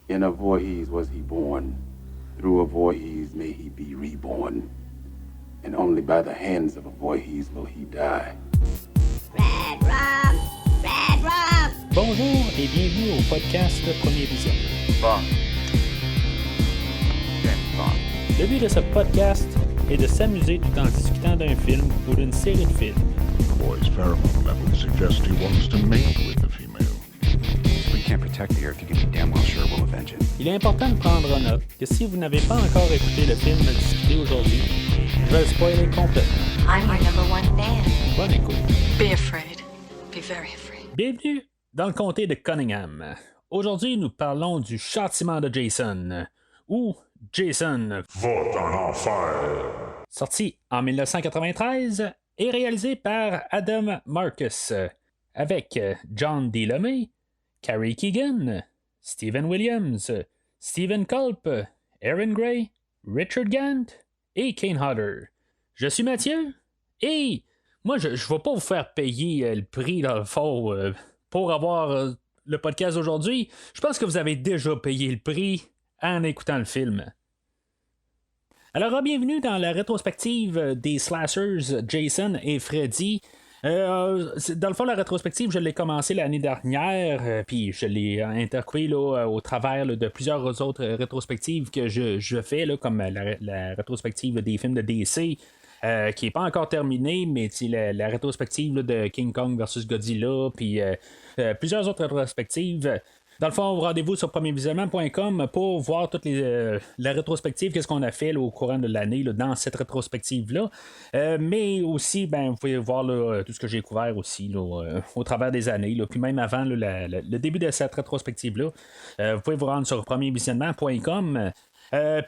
In a Voorhees was he born. Through a Voorhees may he be reborn. And only by the hands of a Voorhees will he die. Red Rum! Red Rum! Bonjour et bienvenue au podcast Premier Vision. Bond. James Bond. Le but de ce podcast est de s'amuser tout en discutant d'un film ou d'une série de films. The boy's pheromone levels suggest he wants to mate with the female. We can't protect the Earth. You can be damn well sure we'll avenge it. Il est important de prendre en note que si vous n'avez pas encore écouté le film discuté aujourd'hui, je vais le spoiler complètement. I'm your number one fan. Bonne écoute. Be afraid. Be very afraid. Bienvenue dans le comté de Cunningham. Aujourd'hui, nous parlons du châtiment de Jason, ou Jason Va en enfer! sorti en 1993 et réalisé par Adam Marcus, avec John D. LeMay, Carrie Keegan, Stephen Williams, Stephen Culp, Aaron Gray, Richard Gant et Kane Hodder. Je suis Mathieu et moi je ne vais pas vous faire payer le prix dans le fond pour avoir le podcast d'aujourd'hui. Je pense que vous avez déjà payé le prix en écoutant le film. Alors, bienvenue dans la rétrospective des slashers Jason et Freddy. Dans le fond, la rétrospective, je l'ai commencé l'année dernière, puis je l'ai intercoupé au travers de plusieurs autres rétrospectives que je fais, là, comme la rétrospective des films de DC, qui n'est pas encore terminée, mais la rétrospective de King Kong versus Godzilla, puis plusieurs autres rétrospectives. Dans le fond, rendez-vous sur premiervisionnement.com pour voir toute la rétrospective, qu'est-ce qu'on a fait là, au courant de l'année là, dans cette rétrospective-là. Mais aussi, vous pouvez voir là, tout ce que j'ai couvert aussi là, au travers des années. Là, puis même avant là, le début de cette rétrospective-là, vous pouvez vous rendre sur premiervisionnement.com.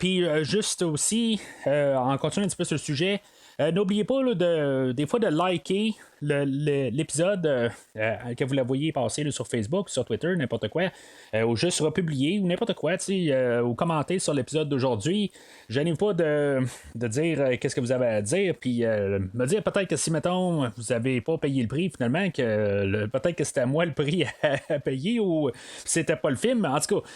Puis juste aussi, en continuant un petit peu sur le sujet, n'oubliez pas là, des fois de liker l'épisode que vous la voyez passer là, sur Facebook, sur Twitter, n'importe quoi, ou juste republier ou n'importe quoi, ou commenter sur l'épisode d'aujourd'hui. Gênez-vous pas de dire qu'est-ce que vous avez à dire, puis me dire peut-être que si, mettons, vous n'avez pas payé le prix, finalement, que peut-être que c'était à moi le prix à payer ou c'était pas le film. En tout cas,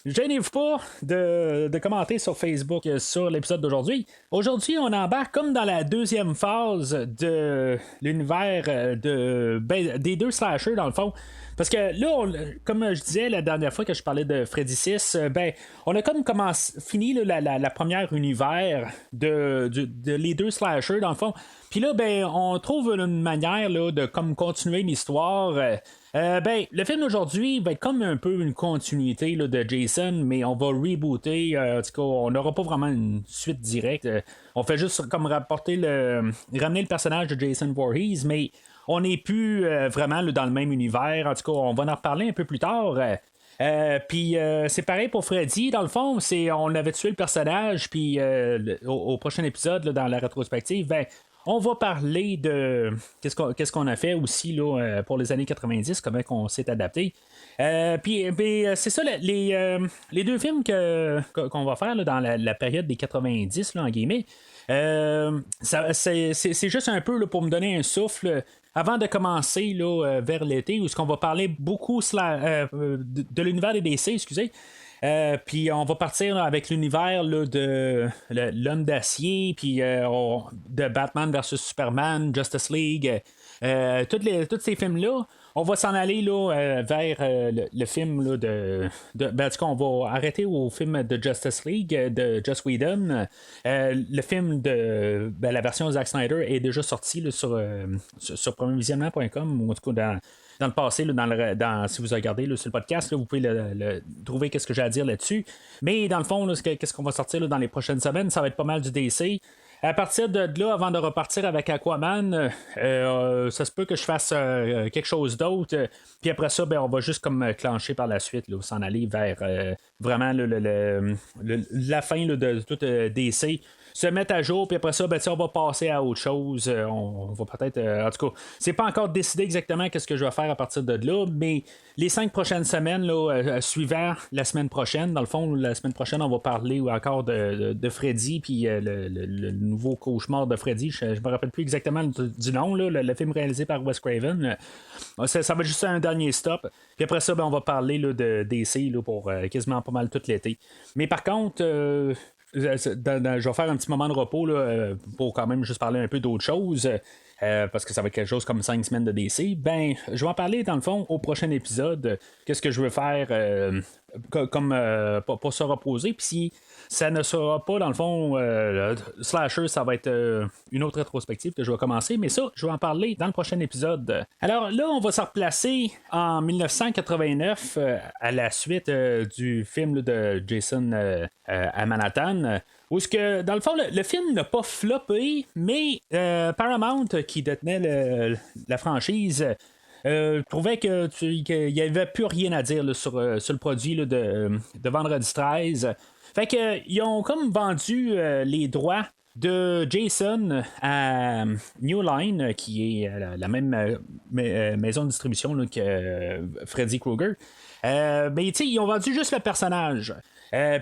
gênez-vous pas de commenter sur Facebook sur l'épisode d'aujourd'hui. Aujourd'hui, on embarque comme dans la deuxième phase de l'univers des deux slashers dans le fond. Parce que là, comme je disais la dernière fois que je parlais de Freddy 6, on a comme fini là, la première univers de les deux slashers dans le fond. Puis là, on trouve une manière là, de comme continuer l'histoire. Le film d'aujourd'hui va être comme un peu une continuité là, de Jason, mais on va rebooter. En tout cas, on n'aura pas vraiment une suite directe. On fait juste comme ramener le personnage de Jason Voorhees, mais on n'est plus vraiment là, dans le même univers. En tout cas, on va en reparler un peu plus tard. Puis c'est pareil pour Freddy, dans le fond, on avait tué le personnage, puis au prochain épisode, là, dans la rétrospective, on va parler de qu'est-ce qu'on a fait aussi là, pour les années 90, comment on s'est adapté. Puis c'est ça, les deux films qu'on va faire là, dans la période des 90, là, en guillemets. C'est juste un peu là, pour me donner un souffle avant de commencer là, vers l'été, où on va parler beaucoup de l'univers des DC, excusez. Puis on va partir là, avec l'univers là, de l'homme d'acier, puis de Batman versus Superman, Justice League, tous ces films-là. On va s'en aller là, vers le film là, en tout cas, on va arrêter au film de Justice League de Joss Whedon. Le film de la version Zack Snyder est déjà sorti là, sur premiervisionnement.com, ou en tout cas dans le passé, là, si vous regardez là, sur le podcast, là, vous pouvez trouver qu'est-ce que j'ai à dire là-dessus. Mais dans le fond, là, qu'est-ce qu'on va sortir là, dans les prochaines semaines, ça va être pas mal du DC. À partir de là, avant de repartir avec Aquaman, ça se peut que je fasse quelque chose d'autre. Puis après ça, on va juste comme clencher par la suite, là, s'en aller vers vraiment la fin là, de tout DC. Se mettre à jour, puis après ça, on va passer à autre chose. On va peut-être. En tout cas, c'est pas encore décidé exactement qu'est-ce que je vais faire à partir de là, mais les 5 prochaines semaines, là, suivant la semaine prochaine, dans le fond, la semaine prochaine, on va parler encore de Freddy, puis le nouveau cauchemar de Freddy. Je me rappelle plus exactement du nom, là, le film réalisé par Wes Craven. Ça va être juste un dernier stop. Puis après ça, on va parler là, de DC là, pour quasiment pas mal tout l'été. Mais par contre, je vais faire un petit moment de repos là, pour quand même juste parler un peu d'autre chose. Parce que ça va être quelque chose comme 5 semaines de DC, je vais en parler dans le fond au prochain épisode. Qu'est-ce que je veux faire pour se reposer. Puis si ça ne sera pas, dans le fond, Slasher, ça va être une autre rétrospective que je vais commencer, mais ça, je vais en parler dans le prochain épisode. Alors là, on va se replacer en 1989 à la suite du film là, de Jason à Manhattan. Où ce que, dans le fond, le film n'a pas floppé, mais Paramount, qui détenait la franchise, trouvait qu'il n'y avait plus rien à dire là, sur le produit là, de Vendredi 13. Fait que ils ont comme vendu les droits de Jason à New Line, qui est la même maison de distribution là, que Freddy Krueger. Mais ils ont vendu juste le personnage.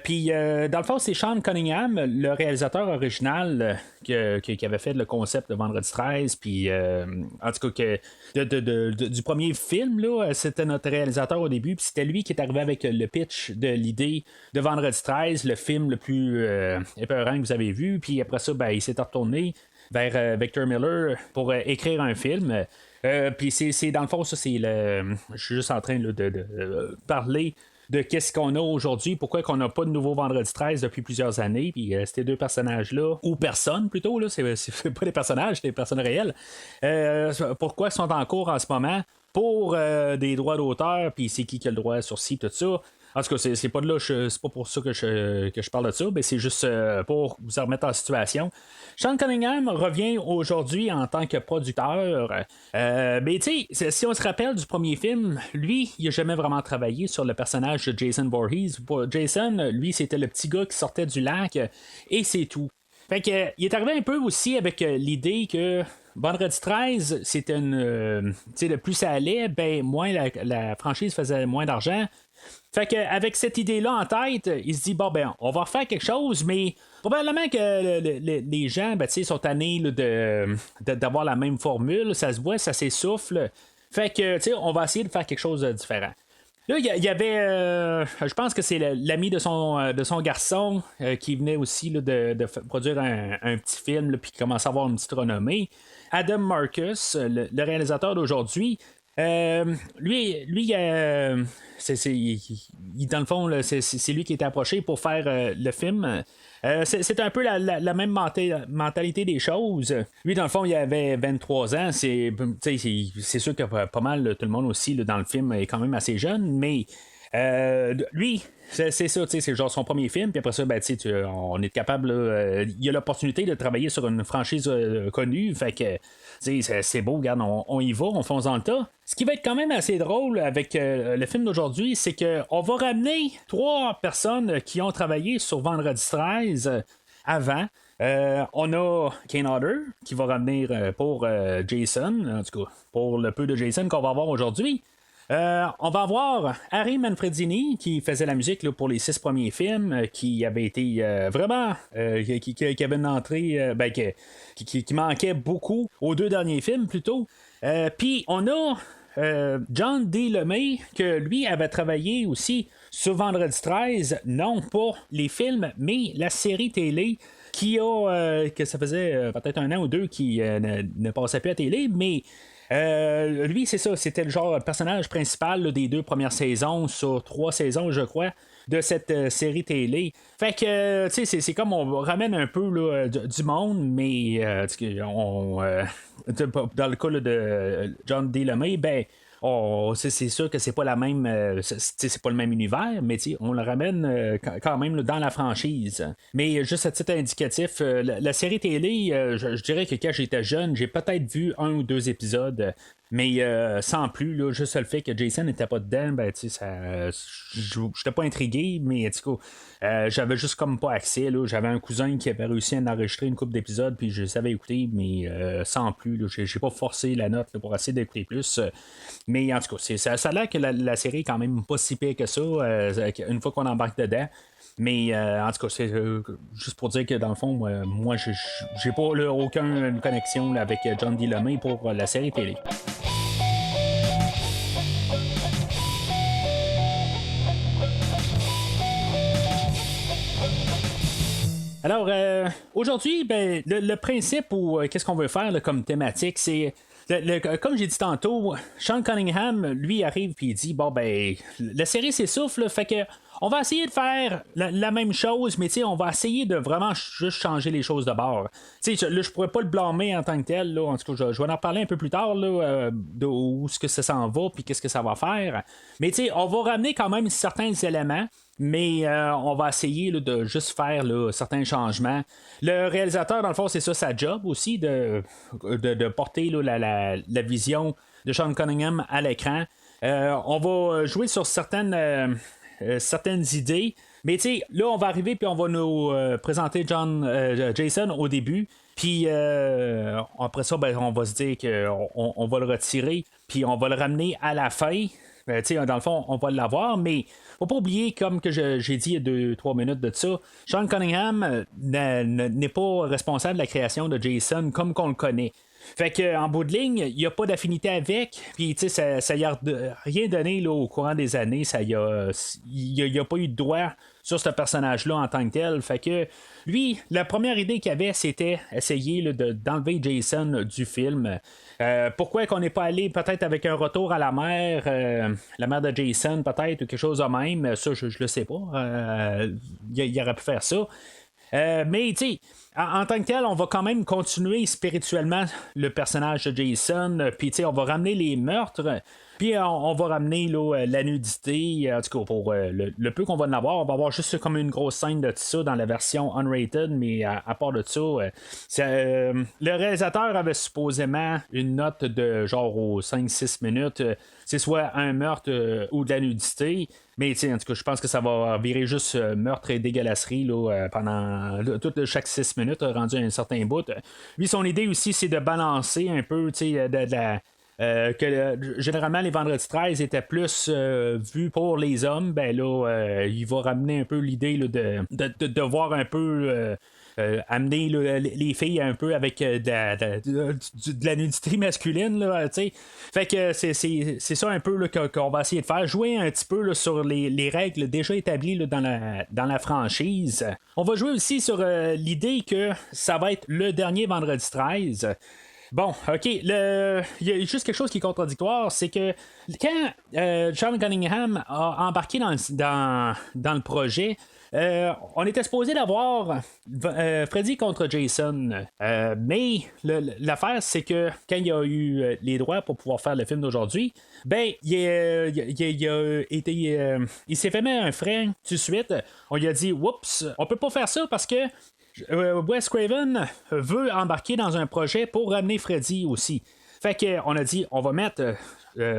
Puis, dans le fond, c'est Sean Cunningham, le réalisateur original qui avait fait le concept de Vendredi 13. Puis, en tout cas, du premier film, là, c'était notre réalisateur au début. Puis, c'était lui qui est arrivé avec le pitch de l'idée de Vendredi 13, le film le plus épeurant que vous avez vu. Puis, après ça, il s'est retourné vers Victor Miller pour écrire un film. Puis, c'est dans le fond, ça, c'est le. Je suis juste en train là, de parler de qu'est-ce qu'on a aujourd'hui, pourquoi qu'on n'a pas de nouveau Vendredi 13 depuis plusieurs années, puis ces deux personnages-là, ou personnes plutôt, là, c'est pas des personnages, c'est des personnes réelles, pourquoi ils sont en cours en ce moment pour des droits d'auteur, puis c'est qui a le droit sur ci, tout ça. En tout cas, c'est pas de là, c'est pas pour ça que je parle de ça, mais c'est juste pour vous remettre en situation. Sean Cunningham revient aujourd'hui en tant que producteur. Mais tu sais, si on se rappelle du premier film, lui, il n'a jamais vraiment travaillé sur le personnage de Jason Voorhees. Pour Jason, lui, c'était le petit gars qui sortait du lac, et c'est tout. Fait que, il est arrivé un peu aussi avec l'idée que Vendredi 13, c'était une. Tu sais, le plus ça allait, moins la franchise faisait moins d'argent. Fait que avec cette idée-là en tête, il se dit on va refaire quelque chose, mais probablement que les gens sont tannés d'avoir la même formule, ça se voit, ça s'essouffle. Fait que on va essayer de faire quelque chose de différent. Là, il y avait, je pense que c'est l'ami de son garçon qui venait aussi là, de produire un petit film, puis qui commençait à avoir une petite renommée. Adam Marcus, le réalisateur d'aujourd'hui. Lui, dans le fond, là, c'est lui qui est approché pour faire le film. C'est un peu la même mentalité des choses. Lui, dans le fond, il avait 23 ans. C'est sûr que pas mal tout le monde aussi là, dans le film est quand même assez jeune, mais lui, c'est ça, c'est genre son premier film, puis après ça, on est capable, il a l'opportunité de travailler sur une franchise connue, fait que c'est beau, regarde, on y va, on fonce dans le tas. Ce qui va être quand même assez drôle avec le film d'aujourd'hui, c'est qu'on va ramener 3 personnes qui ont travaillé sur Vendredi 13 avant. On a Kane Hodder qui va revenir pour Jason, en tout cas pour le peu de Jason qu'on va avoir aujourd'hui. On va avoir Harry Manfredini qui faisait la musique là, pour les 6 premiers films, qui avait été vraiment qui avait une entrée qui manquait beaucoup aux 2 derniers films plutôt. Puis on a John D. LeMay que lui avait travaillé aussi sur Vendredi 13, non pas les films mais la série télé qui a que ça faisait peut-être 1 an ou 2 qui ne passait plus à télé, mais lui, c'est ça, c'était le genre personnage principal là, des 2 premières saisons sur 3 saisons, je crois, de cette série télé. Fait que, tu sais, c'est comme on ramène un peu là, du monde, mais dans le cas là, de John D. LeMay, c'est sûr que c'est pas la même c'est pas le même univers, mais on le ramène quand même là, dans la franchise. Mais juste à titre indicatif, la série télé, je dirais que quand j'étais jeune, j'ai peut-être vu 1 ou 2 épisodes. Mais sans plus, là, juste le fait que Jason n'était pas dedans, ben, tu sais, j'étais pas intrigué, mais en tout cas, j'avais juste comme pas accès. Là. J'avais un cousin qui avait réussi à enregistrer une couple d'épisodes, puis je les avais écoutés, mais sans plus. Là, j'ai pas forcé la note là, pour essayer d'écouter plus. Mais en tout cas, ça a l'air que la série est quand même pas si pire que ça, une fois qu'on embarque dedans. Mais en tout cas, c'est juste pour dire que dans le fond, moi j'ai pas là, aucune connexion là, avec John D. LeMay pour la série télé. Alors, aujourd'hui, ben, le principe ou qu'est-ce qu'on veut faire là, comme thématique, c'est comme j'ai dit tantôt, Sean Cunningham, lui, arrive puis il dit bon ben la série s'essouffle, fait que on va essayer de faire la même chose, mais on va essayer de vraiment juste changer les choses de bord. Là, je pourrais pas le blâmer en tant que tel. Là. En tout cas, je vais en reparler un peu plus tard là, de où est-ce que ça s'en va puis qu'est-ce que ça va faire. Mais on va ramener quand même certains éléments. Mais on va essayer là, de juste faire là, certains changements. Le réalisateur, dans le fond, c'est ça sa job aussi, de porter là, la vision de Sean Cunningham à l'écran. On va jouer sur certaines idées. Mais là, on va arriver puis on va nous présenter Jason au début. Puis après ça, ben, on va se dire qu'on va le retirer. Puis on va le ramener à la fin. Dans le fond, on va l'avoir, mais faut pas oublier, comme que j'ai dit il y a 2-3 minutes de ça, Sean Cunningham n'est pas responsable de la création de Jason comme qu'on le connaît. Fait qu'en bout de ligne, il n'y a pas d'affinité avec, puis ça y a rien donné là, au courant des années, il n'y a pas eu de droit sur ce personnage-là en tant que tel. Fait que lui, la première idée qu'il avait, c'était essayer là, d'enlever Jason du film. Pourquoi qu'on n'est pas allé peut-être avec un retour à la mère de Jason peut-être, ou quelque chose de même, ça je le sais pas. Il aurait pu faire ça. Mais tu sais, en tant que tel, on va quand même continuer spirituellement le personnage de Jason, puis on va ramener les meurtres, puis on va ramener là, la nudité, en tout cas pour le peu qu'on va en avoir, on va avoir juste comme une grosse scène de ça dans la version unrated, mais à part de ça, le réalisateur avait supposément une note de genre aux 5-6 minutes, c'est soit un meurtre ou de la nudité. Mais en tout cas, je pense que ça va virer juste meurtre et dégueulasserie là, pendant chaque 6 minutes, rendu à un certain bout. Lui, son idée aussi, c'est de balancer un peu généralement les vendredis 13 étaient plus vus pour les hommes. Ben là, il va ramener un peu l'idée là, de voir un peu. Amener là, les filles un peu avec de la nudité masculine là, fait que c'est ça un peu là, qu'on va essayer de faire, jouer un petit peu là, sur les règles déjà établies là, dans la franchise. On va jouer aussi sur l'idée que ça va être le dernier vendredi 13. Bon, OK, il y a juste quelque chose qui est contradictoire, c'est que quand Sean Cunningham a embarqué dans le projet, on était supposé d'avoir Freddy contre Jason, mais l'affaire c'est que quand il a eu les droits pour pouvoir faire le film d'aujourd'hui, ben il s'est fait mettre un frein tout de suite. On lui a dit oups, on peut pas faire ça parce que Wes Craven veut embarquer dans un projet pour ramener Freddy aussi. Fait qu'on a dit on va mettre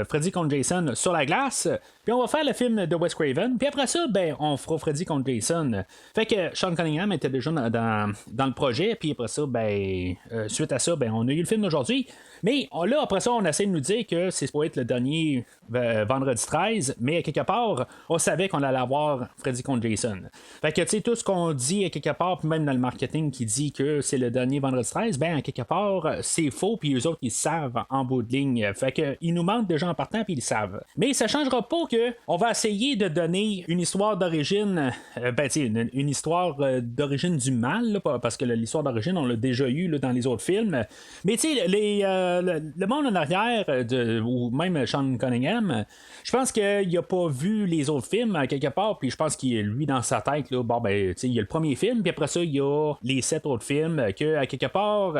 Freddy contre Jason sur la glace, puis on va faire le film de Wes Craven, puis après ça, ben, on fera Freddy contre Jason. Fait que Sean Cunningham était déjà dans le projet, puis après ça, ben, suite à ça, ben, on a eu le film d'aujourd'hui. Mais là, après ça, on essaie de nous dire que c'est supposé être le dernier vendredi 13, mais à quelque part, on savait qu'on allait avoir Freddy contre Jason. Fait que, tu sais, tout ce qu'on dit à quelque part, puis même dans le marketing qui dit que c'est le dernier vendredi 13, ben, à quelque part, c'est faux, puis eux autres, ils savent en bout de ligne. Fait que, ils nous manquent de gens en partant, puis ils savent. Mais ça changera pas que on va essayer de donner une histoire d'origine, une histoire d'origine du mal, là, parce que l'histoire d'origine, on l'a déjà eu là, dans les autres films. Mais, tu sais, le monde en arrière, ou même Sean Cunningham, je pense qu'il a pas vu les autres films quelque part, puis je pense qu'il lui dans sa tête, là, bon ben, il y a le premier film, puis après ça, il y a les 7 autres films, que à quelque part,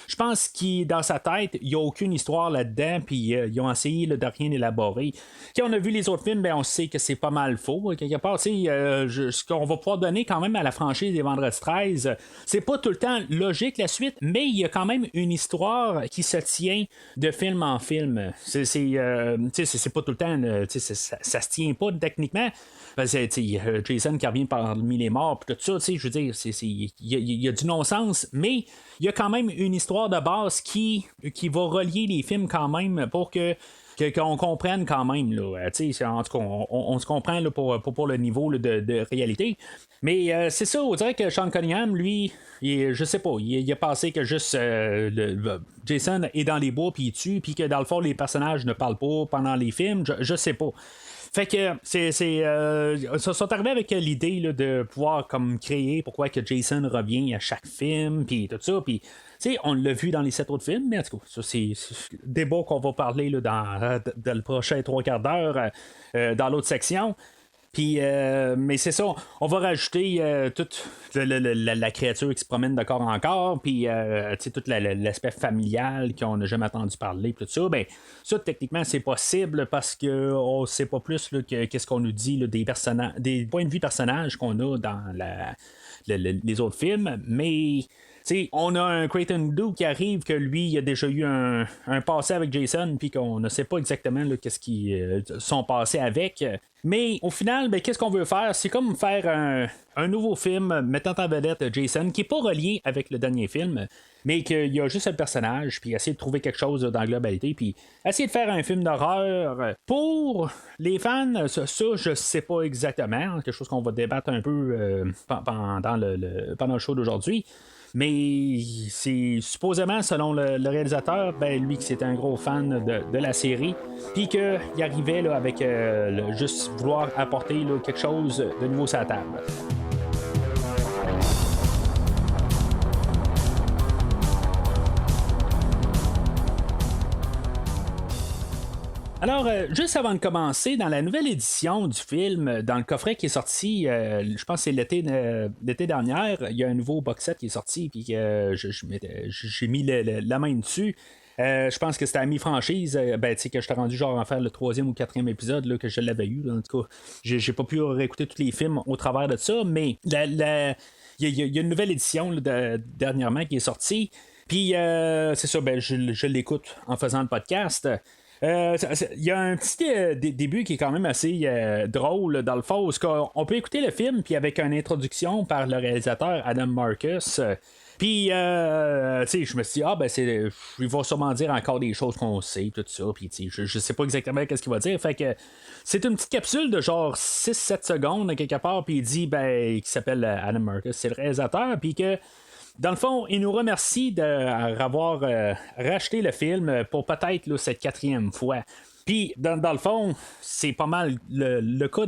je pense qu'il dans sa tête, il n'y a aucune histoire là-dedans, puis ils ont essayé là, de rien élaborer. Quand on a vu les autres autres films, ben, on sait que c'est pas mal faux. Quelque part, ce qu'on va pouvoir donner quand même à la franchise des Vendredi 13, c'est pas tout le temps logique la suite, mais il y a quand même une histoire qui se tient de film en film. C'est pas tout le temps, ça se tient pas techniquement. Parce que Jason qui revient parmi les morts, puis tout ça, je veux dire, il y a du non-sens, mais il y a quand même une histoire de base qui va relier les films quand même pour qu'on comprenne quand même. Là, en tout cas, on se comprend là, pour le niveau là, de réalité. Mais c'est ça, on dirait que Sean Cunningham, lui, je sais pas, il a pensé que juste Jason est dans les bois puis il tue, puis que dans le fond, les personnages ne parlent pas pendant les films, je sais pas. Fait que ça sont arrivés avec l'idée là, de pouvoir comme créer pourquoi que Jason revient à chaque film, puis tout ça, puis on l'a vu dans les 7 autres films, mais en tout cas, ça c'est débat qu'on va parler là, dans le prochain 3/4 d'heure dans l'autre section. Puis, mais c'est ça, on va rajouter toute la créature qui se promène de corps en corps, puis tout l'aspect familial qu'on n'a jamais entendu parler, tout ça. Ben, ça, techniquement, c'est possible parce qu'on sait pas plus là, qu'est-ce qu'on nous dit là, des points de vue personnages qu'on a dans les autres films, mais. T'sais, on a un Creighton Duke qui arrive que lui, il a déjà eu un passé avec Jason, puis qu'on ne sait pas exactement là, qu'est-ce qui sont passés avec. Mais au final, ben, qu'est-ce qu'on veut faire? C'est comme faire un nouveau film mettant en vedette Jason qui n'est pas relié avec le dernier film, mais qu'il y a juste un personnage, puis essayer de trouver quelque chose dans la globalité, puis essayer de faire un film d'horreur. Pour les fans, ça je sais pas exactement, quelque chose qu'on va débattre un peu pendant le show d'aujourd'hui. Mais c'est supposément, selon le réalisateur, ben lui qui c'était un gros fan de la série, puis qu'il arrivait là, avec juste vouloir apporter là, quelque chose de nouveau sur la table. Alors, juste avant de commencer, dans la nouvelle édition du film, dans le coffret qui est sorti, je pense que c'est l'été dernier, il y a un nouveau box set qui est sorti, puis j'ai mis la main dessus. Je pense que c'était à mi-franchise, que j'étais rendu genre à faire le 3e ou 4e épisode là, que je l'avais eu. Là, en tout cas, j'ai pas pu réécouter tous les films au travers de ça, mais il y a une nouvelle édition là, dernièrement qui est sortie. Puis c'est ça, je l'écoute en faisant le podcast. Il y a un petit début qui est quand même assez drôle dans le fond, parce qu'on peut écouter le film puis avec une introduction par le réalisateur Adam Marcus. Puis, je me suis dit, il va sûrement dire encore des choses qu'on sait, tout ça. Puis, je sais pas exactement qu'est-ce qu'il va dire. Fait que c'est une petite capsule de genre 6-7 secondes, quelque part. Puis, il dit, qu'il s'appelle Adam Marcus, c'est le réalisateur. Puis que, dans le fond, il nous remercie d'avoir racheté le film pour peut-être là, cette 4e fois. Puis, dans le fond, c'est pas mal le cas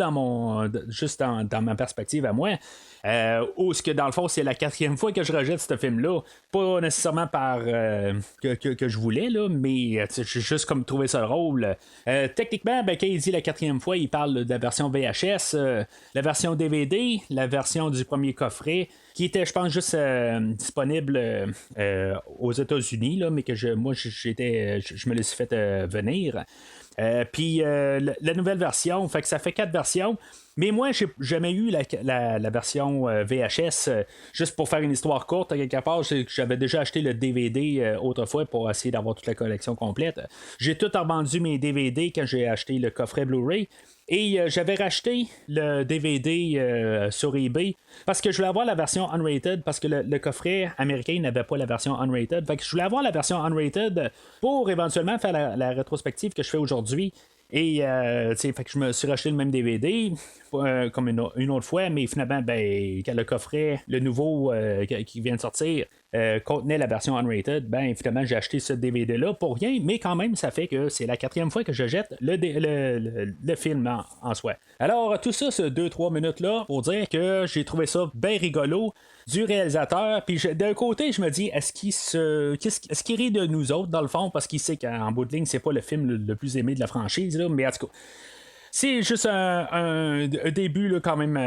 juste dans ma perspective à moi. Où ce que dans le fond, c'est la 4e fois que je rejette ce film-là. Pas nécessairement par que je voulais, là, mais j'ai juste comme trouvé ça drôle. Techniquement, quand il dit la 4e fois, il parle de la version VHS, la version DVD, la version du premier coffret, qui était, je pense, juste disponible aux États-Unis, là, mais que je me laissais fait venir. Puis la nouvelle version, fait que ça fait 4 versions. Mais moi, j'ai jamais eu la version VHS, juste pour faire une histoire courte, à quelque part. J'avais déjà acheté le DVD autrefois pour essayer d'avoir toute la collection complète. J'ai tout revendu mes DVD quand j'ai acheté le coffret Blu-ray. Et j'avais racheté le DVD sur eBay parce que je voulais avoir la version unrated, parce que le coffret américain n'avait pas la version unrated. Fait que je voulais avoir la version unrated pour éventuellement faire la rétrospective que je fais aujourd'hui. Et fait que je me suis racheté le même DVD comme une autre fois, mais finalement, quand le coffret, le nouveau qui vient de sortir, contenait la version unrated, finalement j'ai acheté ce DVD-là pour rien, mais quand même ça fait que c'est la 4e fois que je jette le film en soi. Alors tout ça, ce 2-3 minutes-là, pour dire que j'ai trouvé ça bien rigolo du réalisateur, puis d'un côté je me dis, est-ce qu'il rit de nous autres dans le fond, parce qu'il sait qu'en bout de ligne c'est pas le film le plus aimé de la franchise, là, mais en tout cas c'est juste un début là, quand même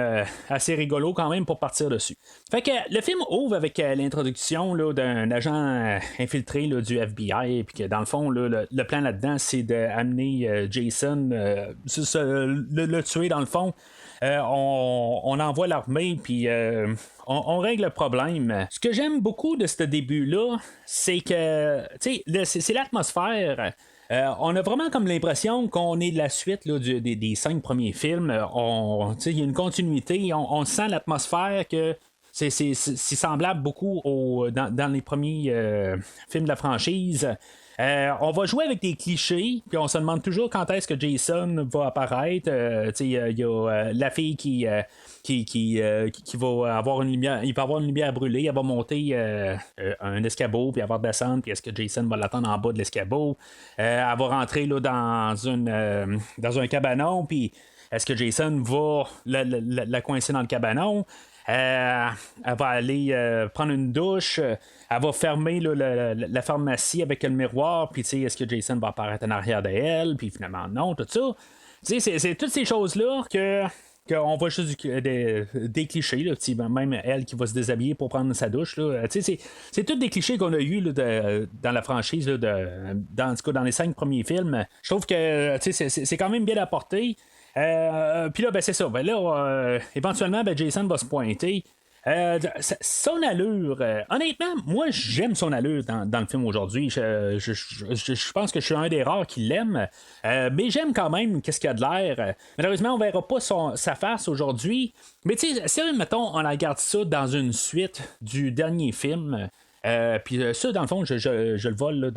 assez rigolo quand même pour partir dessus. Fait que le film ouvre avec l'introduction là, d'un agent infiltré là, du FBI, puis que dans le fond, là, le plan là-dedans, c'est d'amener Jason, le tuer dans le fond. On envoie l'armée, puis on règle le problème. Ce que j'aime beaucoup de ce début-là, c'est que c'est l'atmosphère. On a vraiment comme l'impression qu'on est de la suite là, des 5 premiers films. Il y a une continuité, on sent l'atmosphère que c'est semblable beaucoup dans les premiers films de la franchise. On va jouer avec des clichés, puis on se demande toujours quand est-ce que Jason va apparaître. Il y a la fille qui va avoir une lumière, il va avoir une lumière brûlée, elle va monter un escabeau, puis elle va descendre, puis est-ce que Jason va l'attendre en bas de l'escabeau? Elle va rentrer là, dans un cabanon, puis est-ce que Jason va la coincer dans le cabanon? Elle va aller prendre une douche, elle va fermer là, la pharmacie avec le miroir, puis est-ce que Jason va apparaître en arrière d'elle, puis finalement non, tout ça. C'est toutes ces choses-là qu'on voit juste des clichés, là, même elle qui va se déshabiller pour prendre sa douche. Là, c'est tous des clichés qu'on a eu là, dans la franchise, là, dans les 5 premiers films. Je trouve que c'est quand même bien apporté. Puis là, c'est ça. Là, éventuellement, Jason va se pointer. Son allure, honnêtement, moi j'aime son allure dans le film aujourd'hui. Je pense que je suis un des rares qui l'aime, mais j'aime quand même qu'est-ce qu'il y a de l'air. Malheureusement, on verra pas sa face aujourd'hui. Mais tu sais, si mettons, on regarde ça dans une suite du dernier film. Puis ça, dans le fond, je le vole là,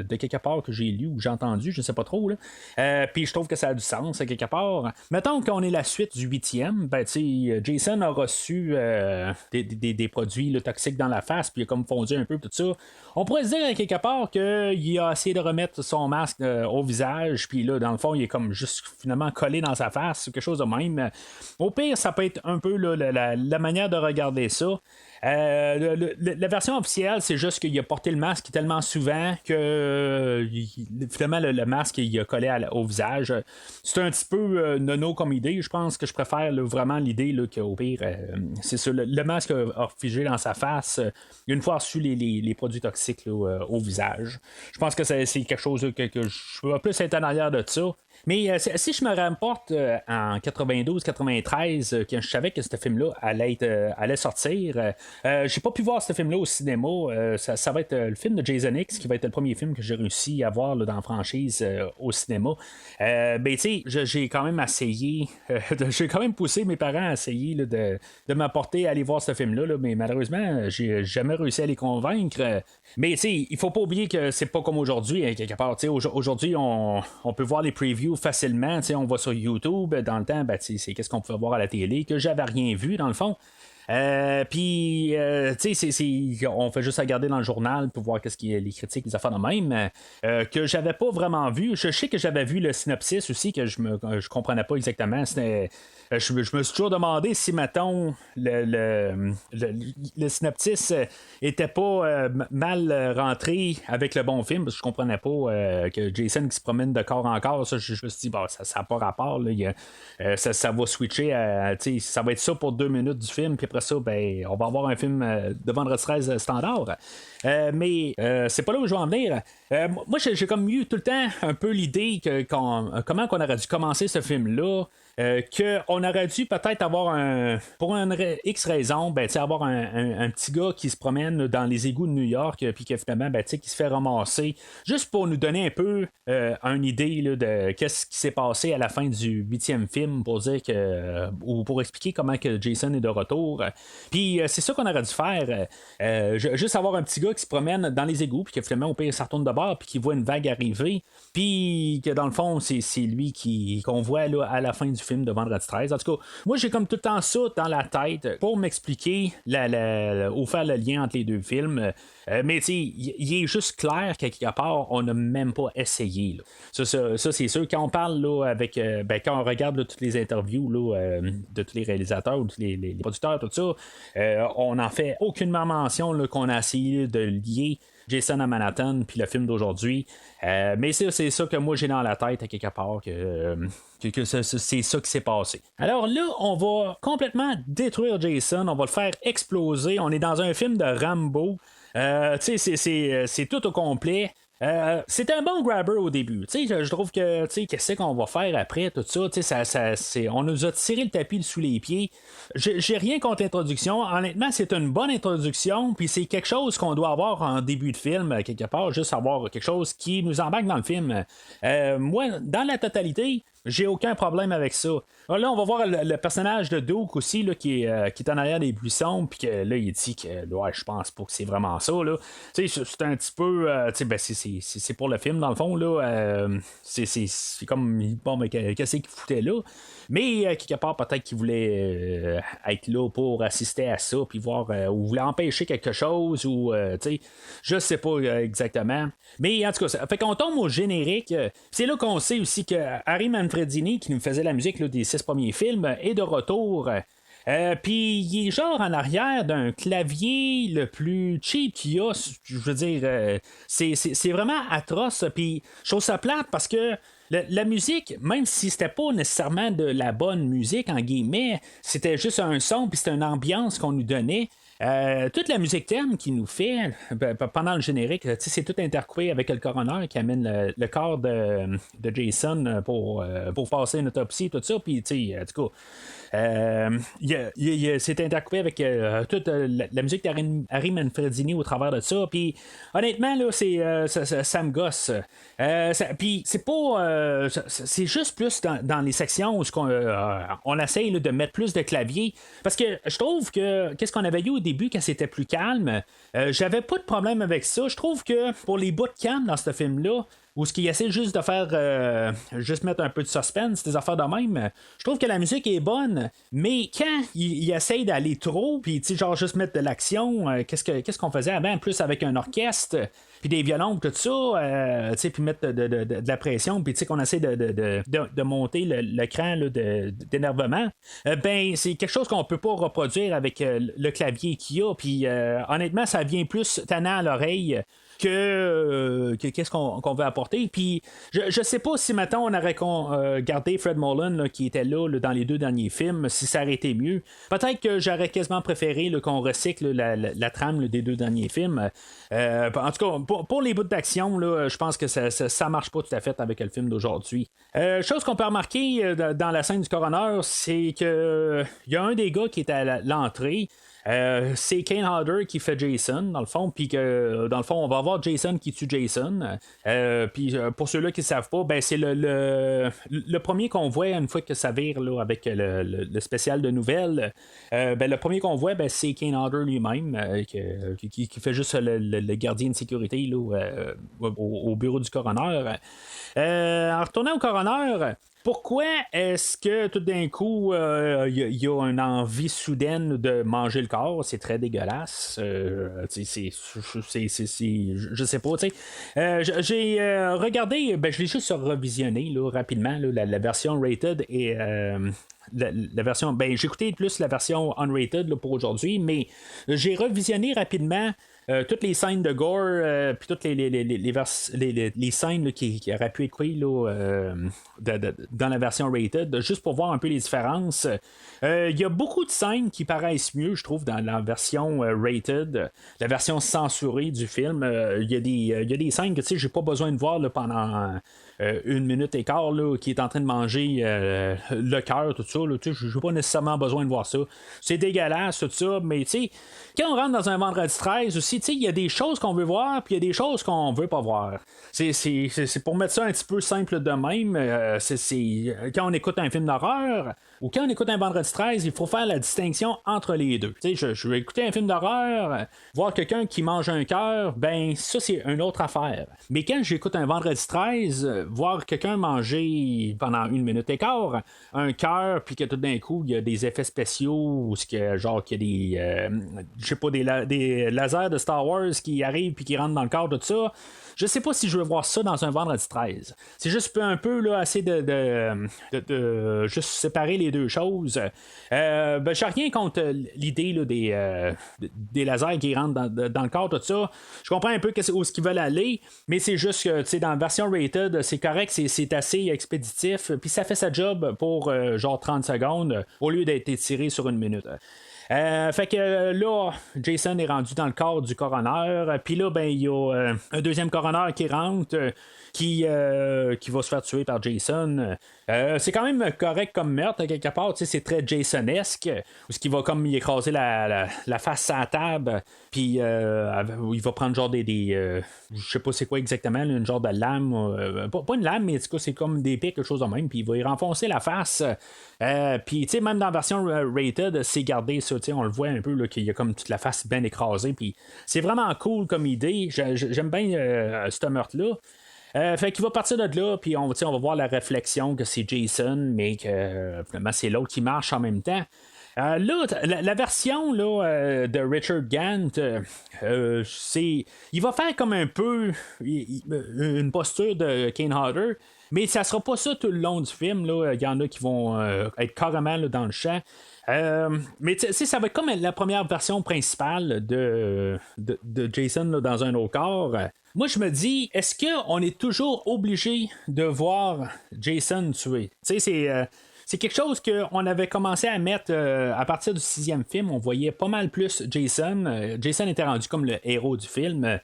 de quelque part que j'ai lu ou j'ai entendu, je ne sais pas trop. Puis je trouve que ça a du sens, à quelque part. Mettons qu'on est la suite du 8e, Jason a reçu des produits là, toxiques dans la face, puis il a comme fondu un peu tout ça. On pourrait se dire à quelque part qu'il a essayé de remettre son masque au visage, puis là, dans le fond, il est comme juste finalement collé dans sa face, quelque chose de même. Au pire, ça peut être un peu là, la manière de regarder ça. La version officielle, c'est juste qu'il a porté le masque tellement souvent que finalement le masque il a collé au visage. C'est un petit peu nono comme idée. Je pense que je préfère là, vraiment l'idée là, qu'au pire, c'est ça, le masque a figé dans sa face une fois reçu les produits toxiques là, au visage. Je pense que c'est quelque chose là, que je vais plus être en arrière de ça. Mais si je me rapporte en 92-93, quand je savais que ce film-là allait sortir, j'ai pas pu voir ce film-là au cinéma. Ça va être le film de Jason X, qui va être le premier film que j'ai réussi à voir là, dans la franchise au cinéma. Tu sais, j'ai quand même essayé, j'ai quand même poussé mes parents à essayer là, de m'apporter à aller voir ce film-là, là, mais malheureusement, j'ai jamais réussi à les convaincre. Mais tu sais, il faut pas oublier que c'est pas comme aujourd'hui, hein, quelque part. Aujourd'hui, on peut voir les previews facilement. On va sur YouTube. Dans le temps, c'est qu'est-ce qu'on pouvait voir à la télé, que j'avais rien vu, dans le fond. Puis, tu sais, on fait juste regarder dans le journal pour voir qu'est-ce qu'il y a, les critiques, les affaires de même, que j'avais pas vraiment vu. Je sais que j'avais vu le synopsis aussi, que je comprenais pas exactement. Je me suis toujours demandé si, mettons, le synopsis était pas mal rentré avec le bon film, parce que je comprenais pas que Jason qui se promène de corps en corps. Ça, je me suis dit, ça n'a pas rapport. Là, ça va switcher à. Ça va être ça pour 2 minutes du film, puis après ça, on va avoir un film de Vendredi 13 standard. Mais c'est pas là où je veux en venir. Moi, j'ai comme eu tout le temps un peu l'idée comment qu'on aurait dû commencer ce film-là. Qu'on aurait dû peut-être avoir pour une X raison, avoir un petit gars qui se promène dans les égouts de New York, puis que finalement, qui se fait ramasser, juste pour nous donner un peu une idée là, de qu'est-ce qui s'est passé à la fin du 8e film, pour dire ou pour expliquer comment que Jason est de retour. Puis c'est ça qu'on aurait dû faire. Juste avoir un petit gars qui se promène dans les égouts, puis que finalement, au pire, ça retourne de bord, puis qu'il voit une vague arriver, puis que dans le fond, c'est lui qu'on voit là, à la fin du film de Vendredi 13. En tout cas, moi j'ai comme tout le temps ça dans la tête pour m'expliquer ou faire le lien entre les 2 films. Mais tu sais, il est juste clair qu'à quelque part, on n'a même pas essayé. Là. Ça c'est sûr. Quand on parle là, avec quand on regarde là, toutes les interviews là, de tous les réalisateurs ou tous les producteurs, tout ça. On n'en fait aucunement mention là, qu'on a essayé de lier Jason à Manhattan, puis le film d'aujourd'hui. Mais c'est ça que moi j'ai dans la tête à quelque part, que c'est ça qui s'est passé. Alors là, on va complètement détruire Jason, on va le faire exploser. On est dans un film de Rambo. C'est tout au complet. C'est un bon grabber au début. Je trouve que qu'est-ce qu'on va faire après tout ça, on nous a tiré le tapis sous les pieds. J'ai rien contre l'introduction. Honnêtement, c'est une bonne introduction, puis c'est quelque chose qu'on doit avoir en début de film, quelque part, juste avoir quelque chose qui nous embarque dans le film. Moi, dans la totalité, j'ai aucun problème avec ça. Là, on va voir le personnage de Duke aussi, là, qui est en arrière des buissons, puis que là, il dit que ouais, je pense pas que c'est vraiment ça. Là. C'est un petit peu. C'est pour le film, dans le fond. Là, c'est comme. Bon, mais qu'est-ce qu'il foutait là? Mais quelque part, peut-être qu'il voulait être là pour assister à ça, puis voir, ou voulait empêcher quelque chose, ou, je sais pas exactement. Mais en tout cas, fait qu'on tombe au générique. C'est là qu'on sait aussi que Harry Manfredini, qui nous faisait la musique là, des 6 premiers films, est de retour. Puis il est genre en arrière d'un clavier le plus cheap qu'il y a. Je veux dire, c'est vraiment atroce. Puis je trouve ça plate parce que la musique, même si c'était pas nécessairement de la bonne musique, en guillemets, c'était juste un son, puis c'était une ambiance qu'on nous donnait. Toute la musique thème qu'il nous fait pendant le générique, c'est tout intercoupé avec le coroner qui amène le corps de Jason pour passer une autopsie, tout ça. Puis, en tout cas, c'est intercoupé avec toute la musique d'Harry Manfredini au travers de ça. Puis, honnêtement, là, ça me gosse. Puis, c'est pas. C'est juste plus dans les sections où on essaye là, de mettre plus de clavier. Parce que je trouve que qu'est-ce qu'on avait eu au début quand c'était plus calme, j'avais pas de problème avec ça. Je trouve que pour les bouts de calme dans ce film-là, où ce qu'il essaie juste de faire, juste mettre un peu de suspense, des affaires de même, je trouve que la musique est bonne, mais quand il essaye d'aller trop, puis genre juste mettre de l'action, qu'est-ce qu'on faisait avant, plus avec un orchestre, puis des violons, tout ça, puis mettre de la pression, puis qu'on essaie de monter le cran là, d'énervement, ben c'est quelque chose qu'on peut pas reproduire avec le clavier qu'il y a, puis honnêtement, ça vient plus tannant à l'oreille que qu'est-ce qu'on veut apporter. Puis je sais pas si maintenant on aurait gardé Fred Mullen là, qui était là, dans les 2 derniers films, si ça aurait été mieux. Peut-être que j'aurais quasiment préféré là, qu'on recycle la trame là, des 2 derniers films. En tout cas, pour les bouts d'action, là, je pense que ça marche pas tout à fait avec le film d'aujourd'hui. Chose qu'on peut remarquer dans la scène du coroner, c'est que il y a un des gars qui est à l'entrée. C'est Kane Hodder qui fait Jason, dans le fond, puis que dans le fond, on va avoir Jason qui tue Jason. Puis pour ceux-là qui ne savent pas, ben, c'est le premier qu'on voit une fois que ça vire là, avec le spécial de nouvelles. Ben, le premier qu'on voit, ben, c'est Kane Hodder lui-même, qui fait juste le gardien de sécurité là, au bureau du coroner. En retournant au coroner, pourquoi est-ce que tout d'un coup il y a une envie soudaine de manger le corps? C'est très dégueulasse. Je sais pas. J'ai regardé, je l'ai juste revisionné là, rapidement, là, la version rated et la version. J'ai écouté plus la version unrated là, pour aujourd'hui, mais j'ai revisionné rapidement. Toutes les scènes de gore, puis toutes les scènes là, qui auraient pu être prises dans la version rated, juste pour voir un peu les différences. Il y a beaucoup de scènes qui paraissent mieux, je trouve, dans la version rated, la version censurée du film. Il y a des scènes que j'ai pas besoin de voir là, pendant 1 minute et quart là, qui est en train de manger le cœur, tout ça. Je n'ai pas nécessairement besoin de voir ça. C'est dégueulasse, tout ça, mais quand on rentre dans un vendredi 13 aussi, il y a des choses qu'on veut voir, puis il y a des choses qu'on veut pas voir. C'est pour mettre ça un petit peu simple de même. Quand on écoute un film d'horreur ou quand on écoute un vendredi 13, il faut faire la distinction entre les deux. Je vais écouter un film d'horreur, voir quelqu'un qui mange un cœur, ben ça c'est une autre affaire. Mais quand j'écoute un vendredi 13, voir quelqu'un manger pendant 1 minute et quart un cœur, puis que tout d'un coup il y a des effets spéciaux ou qu'il y a des je sais pas, des lasers de Star Star Wars qui arrive puis qui rentre dans le corps, tout ça. Je sais pas si je veux voir ça dans un vendredi 13. C'est juste un peu là, assez de juste séparer les deux choses. J'ai rien contre l'idée là, des lasers qui rentrent dans le corps, tout ça. Je comprends un peu où ce qu'ils veulent aller, mais c'est juste que dans la version rated, c'est correct, c'est assez expéditif, puis ça fait sa job pour genre 30 secondes au lieu d'être étiré sur une minute. Fait que là, Jason est rendu dans le corps du coroner. Puis là, ben, il y a un deuxième coroner qui rentre, qui va se faire tuer par Jason. C'est quand même correct comme meurtre, quelque part. C'est très Jason-esque. Où ce qui va comme y écraser la face à la table. Puis il va prendre genre je sais pas c'est quoi exactement, une genre de lame. Pas une lame, mais en tout cas, c'est comme des pics, quelque chose de même. Puis il va y renfoncer la face. Puis même dans la version rated, c'est gardé ça. On le voit un peu qu'il y a comme toute la face bien écrasée. Puis c'est vraiment cool comme idée. J'aime bien ce meurtre-là. Fait qu'il va partir de là, puis on va voir la réflexion que c'est Jason, mais que finalement c'est l'autre qui marche en même temps. Là, la version là, de Richard Gant, il va faire comme un peu une posture de Kane Hodder, mais ça sera pas ça tout le long du film. Il y en a qui vont être carrément là, dans le champ. Mais ça va être comme la première version principale de Jason là, dans un autre corps. Moi, je me dis, est-ce qu'on est toujours obligé de voir Jason tuer? C'est quelque chose qu'on avait commencé à mettre à partir du 6e film. On voyait pas mal plus Jason. Jason était rendu comme le héros du film.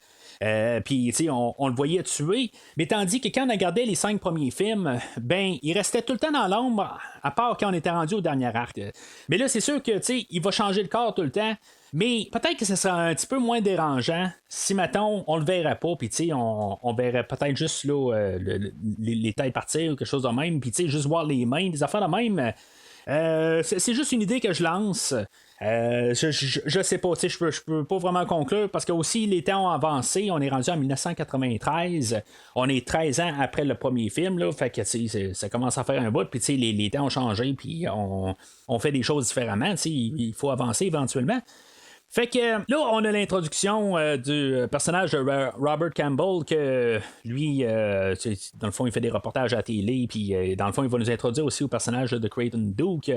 Puis, on le voyait tuer. Mais tandis que quand on a regardé les 5 premiers films, ben, il restait tout le temps dans l'ombre, à part quand on était rendu au dernier arc. Mais là, c'est sûr que, il va changer le corps tout le temps. Mais peut-être que ce sera un petit peu moins dérangeant si, mettons, on le verrait pas, puis on verrait peut-être juste là, les têtes partir ou quelque chose de même, puis juste voir les mains, des affaires de même. C'est juste une idée que je lance. Je sais pas, je peux pas vraiment conclure parce que aussi les temps ont avancé, on est rendu en 1993, on est 13 ans après le premier film, là, fait que ça commence à faire un bout, puis les temps ont changé, puis on fait des choses différemment, il faut avancer éventuellement. Fait que là, on a l'introduction du personnage de Robert Campbell, que lui, dans le fond, il fait des reportages à la télé, puis dans le fond, il va nous introduire aussi au personnage de Creighton Duke.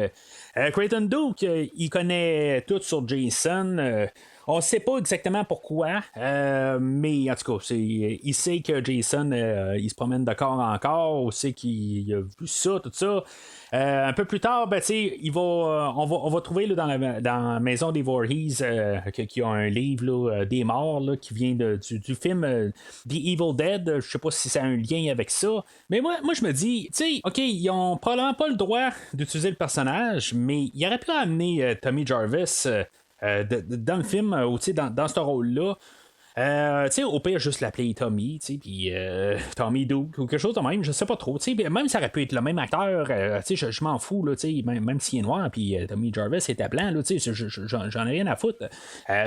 Creighton Duke, il connaît tout sur Jason. On ne sait pas exactement pourquoi, mais en tout cas, il sait que Jason, il se promène de corps en corps, on sait qu'il a vu ça, tout ça. Un peu plus tard, ben, on va trouver là, dans la maison des Voorhees qui a un livre là, des morts là, qui vient du film The Evil Dead. Je sais pas si ça a un lien avec ça. Mais moi je me dis, OK, ils ont probablement pas le droit d'utiliser le personnage, mais il aurait pu amener Tommy Jarvis dans le film, ou dans ce rôle-là. Au pire, juste l'appeler Tommy, puis Tommy Duke ou quelque chose de même, je sais pas trop. Même ça aurait pu être le même acteur, je m'en fous, là, même s'il est noir, puis Tommy Jarvis était blanc, là, j'en ai rien à foutre.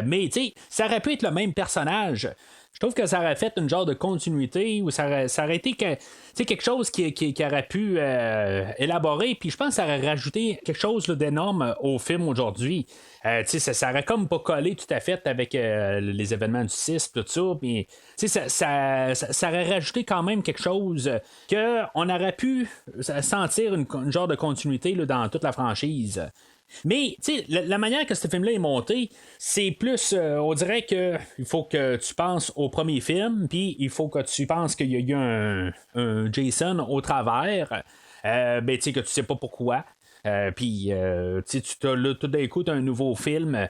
Mais ça aurait pu être le même personnage. Je trouve que ça aurait fait une genre de continuité ou ça aurait été quelque chose qui aurait pu élaborer, puis je pense que ça aurait rajouté quelque chose là, d'énorme au film aujourd'hui. Ça aurait comme pas collé tout à fait avec les événements du 6, tout ça, mais ça aurait rajouté quand même quelque chose qu'on aurait pu sentir une genre de continuité là, dans toute la franchise. Mais, la manière que ce film-là est monté, c'est plus, on dirait que il faut que tu penses au premier film, puis il faut que tu penses qu'il y a eu un Jason au travers, que tu sais pas pourquoi. Puis, tu as là, tout d'un coup, tu as un nouveau film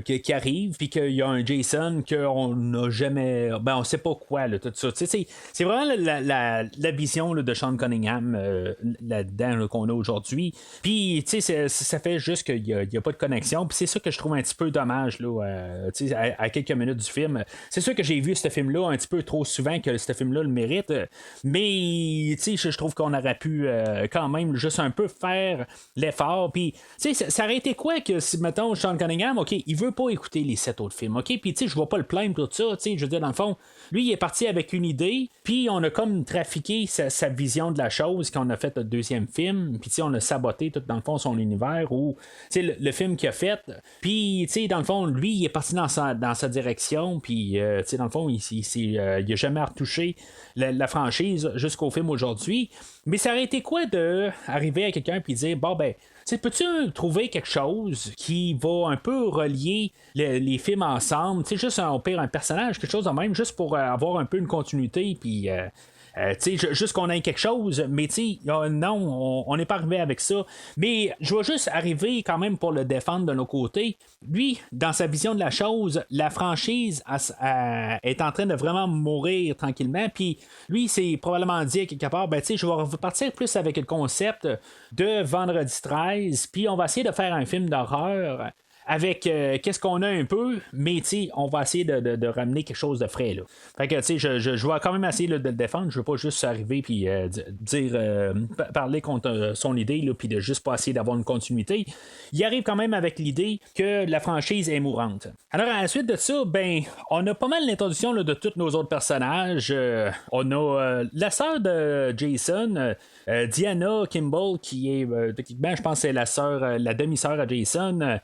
qui arrive, puis qu'il y a un Jason qu'on n'a jamais. On sait pas quoi, là, tout ça. C'est vraiment la vision là, de Sean Cunningham là-dedans là, qu'on a aujourd'hui. Puis, ça fait juste qu'il n'y a pas de connexion. Puis, c'est ça que je trouve un petit peu dommage là, à quelques minutes du film. C'est sûr que j'ai vu ce film-là un petit peu trop souvent que ce film-là le mérite. Mais, je trouve qu'on aurait pu quand même juste un peu faire l'effort. Puis, tu sais, ça aurait été quoi que si, mettons, Sean Cunningham, OK, il veut pas écouter les 7 autres films, OK? Puis, tu sais, je vais pas le plaindre pour tout ça, tu sais, je veux dire, dans le fond, lui, il est parti avec une idée, puis on a comme trafiqué sa vision de la chose quand on a fait le deuxième film, puis, tu sais, on a saboté tout, dans le fond, son univers, ou, tu sais, le film qu'il a fait, puis, tu sais, dans le fond, lui, il est parti dans sa direction, puis, tu sais, dans le fond, il a jamais retouché la franchise jusqu'au film aujourd'hui. Mais ça aurait été quoi de arriver à quelqu'un puis dire bon ben peux-tu trouver quelque chose qui va un peu relier les films ensemble, tu sais, juste au pire un personnage, quelque chose de même, juste pour avoir un peu une continuité, puis juste qu'on ait quelque chose, mais non, on n'est pas arrivé avec ça. Mais je vais juste arriver quand même pour le défendre de nos côtés. Lui, dans sa vision de la chose, la franchise est en train de vraiment mourir tranquillement. Puis lui, c'est probablement dit à quelque part, je vais repartir plus avec le concept de Vendredi 13, puis on va essayer de faire un film d'horreur avec qu'est-ce qu'on a un peu, mais on va essayer de ramener quelque chose de frais. Là. Fait que je vais quand même essayer de le défendre. Je veux pas juste arriver puis parler contre son idée, puis de juste pas essayer d'avoir une continuité. Il arrive quand même avec l'idée que la franchise est mourante. Alors à la suite de ça, on a pas mal l'introduction de tous nos autres personnages. On a la sœur de Jason, Diana Kimball, qui est techniquement, je pense, c'est la demi-sœur à Jason.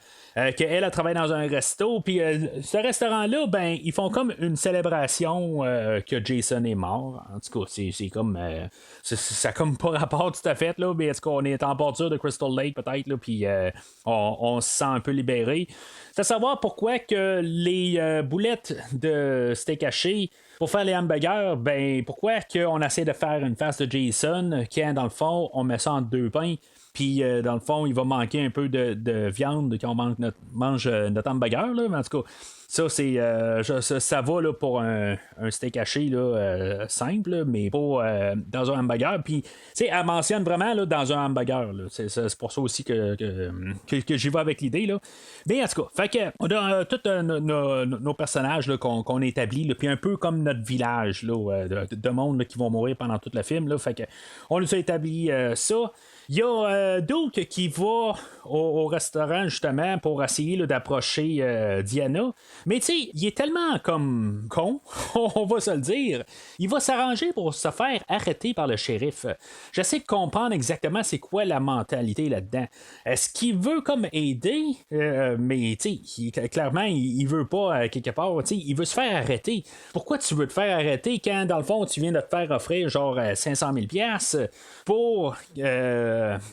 Qu'elle a travaillé dans un resto, puis ce restaurant-là, ils font comme une célébration que Jason est mort. En tout cas, c'est comme ça a comme pas rapport tout à fait, là, mais est-ce qu'on est en bordure de Crystal Lake peut-être, là, puis on se sent un peu libéré. C'est à savoir pourquoi que les boulettes de steak haché pour faire les hamburgers, pourquoi qu'on essaie de faire une face de Jason, quand dans le fond, on met ça entre deux pains. Puis, dans le fond, il va manquer un peu de viande quand on mange notre hamburger, là. Mais en tout cas, ça, c'est ça va là, pour un steak haché là, simple, mais pas dans un hamburger. Puis, elle mentionne vraiment là, dans un hamburger. Là. C'est pour ça aussi que j'y vais avec l'idée. Là. Mais en tout cas, fait que, on a tous nos personnages là, qu'on établit, là, puis un peu comme notre village là, de monde là, qui vont mourir pendant tout le film. Là, fait que, on nous a établi ça. Il y a Duke qui va au restaurant justement pour essayer là, d'approcher Diana. Mais tu sais, il est tellement comme con, on va se le dire. Il va s'arranger pour se faire arrêter par le shérif. J'essaie de comprendre exactement c'est quoi la mentalité là-dedans. Est-ce qu'il veut comme aider? Mais tu sais, clairement, il veut pas quelque part. Il veut se faire arrêter. Pourquoi tu veux te faire arrêter quand dans le fond tu viens de te faire offrir genre 500 000 $ pour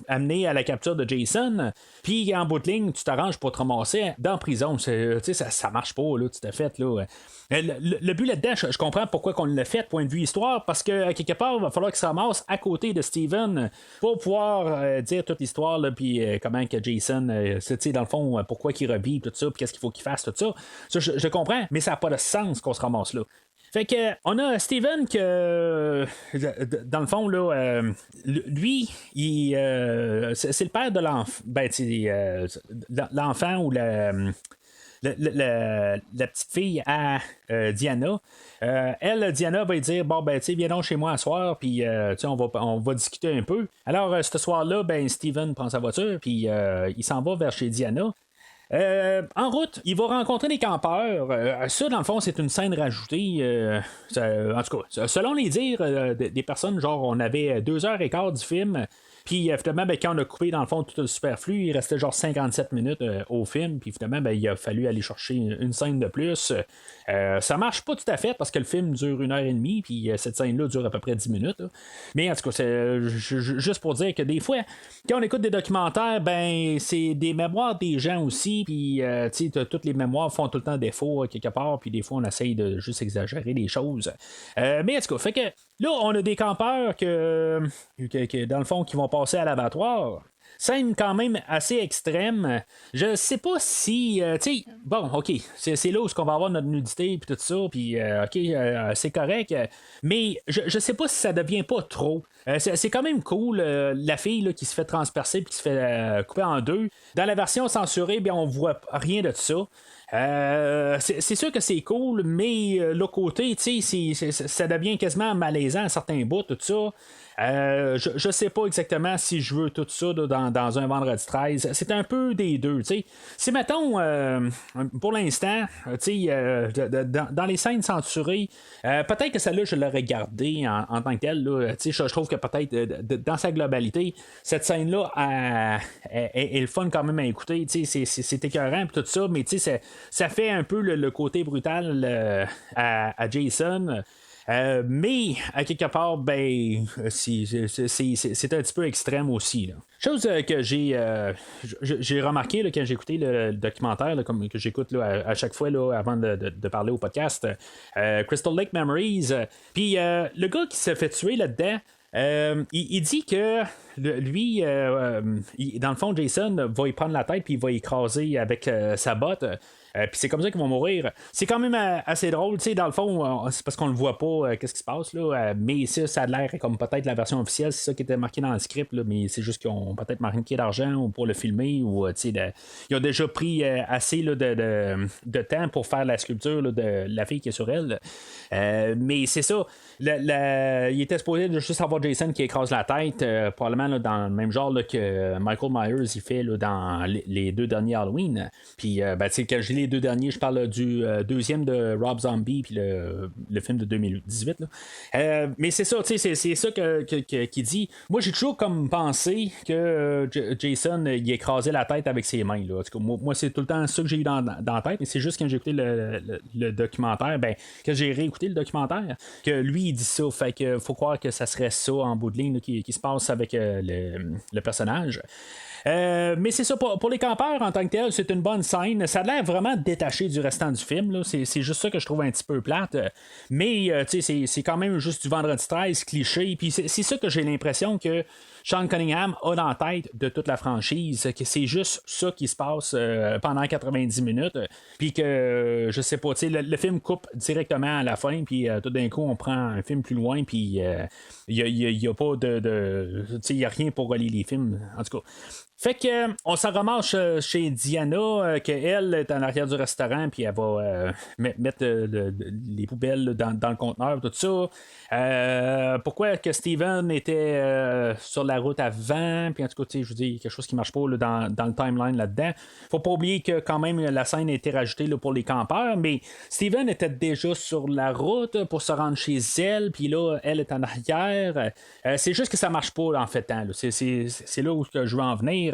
amener à la capture de Jason, puis en bout de ligne, tu t'arranges pour te ramasser dans la prison. Ça marche pas, là, tout à fait. Là. Le but là-dedans, je comprends pourquoi on l'a fait, point de vue histoire, parce que quelque part, il va falloir qu'il se ramasse à côté de Steven pour pouvoir dire toute l'histoire, puis comment que Jason, dans le fond, pourquoi il revit, tout ça, puis qu'est-ce qu'il faut qu'il fasse, tout ça. Ça, je comprends, mais ça n'a pas de sens qu'on se ramasse là. Fait que on a Steven que dans le fond là lui c'est le père de l'enfant l'enfant ou la petite fille à Diana. Diana va lui dire bon viens donc chez moi à soir puis on va discuter un peu. Alors ce soir-là, Steven prend sa voiture puis il s'en va vers chez Diana. En route, il va rencontrer des campeurs. Ça, dans le fond, c'est une scène rajoutée. En tout cas, selon les dires des personnes, genre, on avait 2h15 du film. Puis finalement, quand on a coupé dans le fond tout le superflu, il restait genre 57 minutes au film. Puis finalement, il a fallu aller chercher une scène de plus. Ça marche pas tout à fait parce que le film dure 1h30. Puis cette scène-là dure à peu près 10 minutes. Là. Mais en tout cas, c'est juste pour dire que des fois, quand on écoute des documentaires, c'est des mémoires des gens aussi. Puis toutes les mémoires font tout le temps défaut quelque part. Puis des fois, on essaye de juste exagérer les choses. Mais en tout cas, fait que là, on a des campeurs que dans le fond, qui vont passer à l'abattoir. Scène quand même assez extrême. Je sais pas si... bon, OK, c'est là où on va avoir notre nudité puis tout ça, puis OK, c'est correct, mais je sais pas si ça devient pas trop. C'est quand même cool, la fille là, qui se fait transpercer puis qui se fait couper en deux. Dans la version censurée, on voit rien de ça. C'est sûr que c'est cool, mais l'autre côté, ça devient quasiment malaisant à certains bouts, tout ça. Je sais pas exactement si je veux tout ça dans dans un vendredi 13. C'est un peu des deux. T'sais. Si, mettons, pour l'instant, dans les scènes censurées, peut-être que celle-là, je l'aurais gardée en tant que telle. Là, je trouve que peut-être dans sa globalité, cette scène-là est le fun quand même à écouter. C'est écœurant et tout ça, mais ça fait un peu le côté brutal à Jason. Mais à quelque part, ben, c'est un petit peu extrême aussi. Là. Chose que j'ai remarqué là, quand j'ai écouté le documentaire, là, comme que j'écoute là, à chaque fois là, avant de parler au podcast, Crystal Lake Memories. Puis le gars qui s'est fait tuer là-dedans. Il dit que lui, dans le fond, Jason va y prendre la tête puis il va écraser avec sa botte. Puis c'est comme ça qu'ils vont mourir. C'est quand même assez drôle, tu sais, dans le fond, c'est parce qu'on le voit pas, qu'est-ce qui se passe, là. Mais ça a l'air comme peut-être la version officielle, c'est ça qui était marqué dans le script, là, mais c'est juste qu'ils ont peut-être manqué d'argent pour le filmer, ou, tu sais, ils ont déjà pris assez là, de temps pour faire la sculpture là, de la fille qui est sur elle. Mais c'est ça. Il était supposé de juste avoir Jason qui écrase la tête, probablement là, dans le même genre là, que Michael Myers il fait là, dans les deux derniers Halloween. Puis, ben, tu sais, quand j'ai les deux derniers, je parle du deuxième de Rob Zombie, puis le film de 2018. Là. Mais c'est ça, tu sais, c'est ça qu'il dit. Moi, j'ai toujours comme pensé que Jason il écrasait la tête avec ses mains. Là. En tout cas, moi, c'est tout le temps ça que j'ai eu dans la tête. Mais c'est juste quand j'ai écouté le documentaire, ben, que j'ai réécouté le documentaire, que lui, il dit ça. Fait que faut croire que ça serait ça en bout de ligne là, qui se passe avec le personnage. Mais c'est ça, pour les campeurs en tant que tel, c'est une bonne scène. Ça a l'air vraiment détaché du restant du film. Là. C'est juste ça que je trouve un petit peu plate. Mais c'est quand même juste du vendredi 13 cliché. Puis c'est ça que j'ai l'impression que Sean Cunningham a dans la tête de toute la franchise, que c'est juste ça qui se passe pendant 90 minutes, puis que, je sais pas, le film coupe directement à la fin, puis tout d'un coup, on prend un film plus loin, puis il n'y a pas il n'y a rien pour relier les films, en tout cas. Fait que on s'en ramasse chez Diana, qu'elle est en arrière du restaurant, puis elle va mettre les poubelles dans le conteneur, tout ça. Pourquoi que Steven était sur la route avant, puis en tout cas, je vous dis, quelque chose qui marche pas là, dans le timeline là-dedans. Faut pas oublier que quand même la scène a été rajoutée là, pour les campeurs, mais Steven était déjà sur la route pour se rendre chez elle, puis là, elle est en arrière. C'est juste que ça marche pas en fait. Là. C'est là où je veux en venir.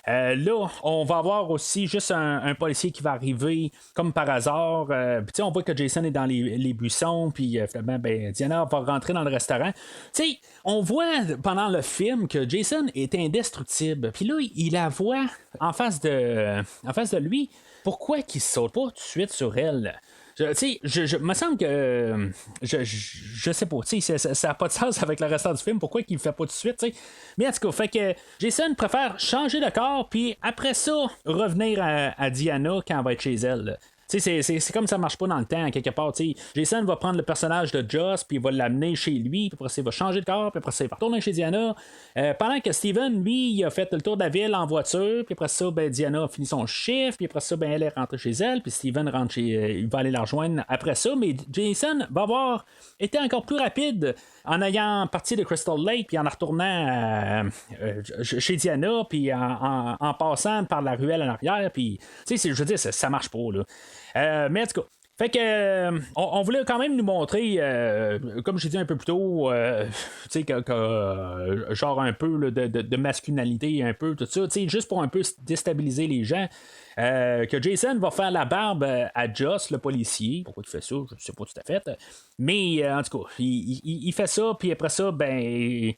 Là, on va avoir aussi juste un policier qui va arriver comme par hasard. Puis on voit que Jason est dans les buissons, puis finalement, ben, Diana va rentrer dans le restaurant. T'sais, on voit pendant le film que Jason est indestructible. Puis là, il la voit en face de lui. Pourquoi qu'il saute pas tout de suite sur elle? Je me semble que je sais pas, ça n'a pas de sens avec le restant du film, pourquoi qu'il le fait pas tout de suite, t'sais? Mais en tout cas, fait que Jason préfère changer de corps, puis après ça, revenir à Diana quand elle va être chez elle. C'est comme ça marche pas dans le temps, quelque part. T'sais. Jason va prendre le personnage de Joss, puis il va l'amener chez lui, puis après ça, il va changer de corps, puis après ça, il va retourner chez Diana. Pendant que Steven, lui, il a fait le tour de la ville en voiture, puis après ça, ben, Diana a fini son chiffre, puis après ça, ben, elle est rentrée chez elle, puis Steven rentre il va aller la rejoindre après ça, mais Jason va avoir été encore plus rapide en ayant parti de Crystal Lake, puis en retournant chez Diana, puis en passant par la ruelle en arrière, puis, je veux dire, ça marche pas, là. Mais en tout cas, fait que on voulait quand même nous montrer, comme j'ai dit un peu plus tôt, genre un peu là, de masculinité, un peu tout ça, juste pour un peu déstabiliser les gens. Que Jason va faire la barbe à Joss, le policier. Pourquoi il fait ça? Je ne sais pas tout à fait. Mais en tout cas, il fait ça, puis après ça, ben.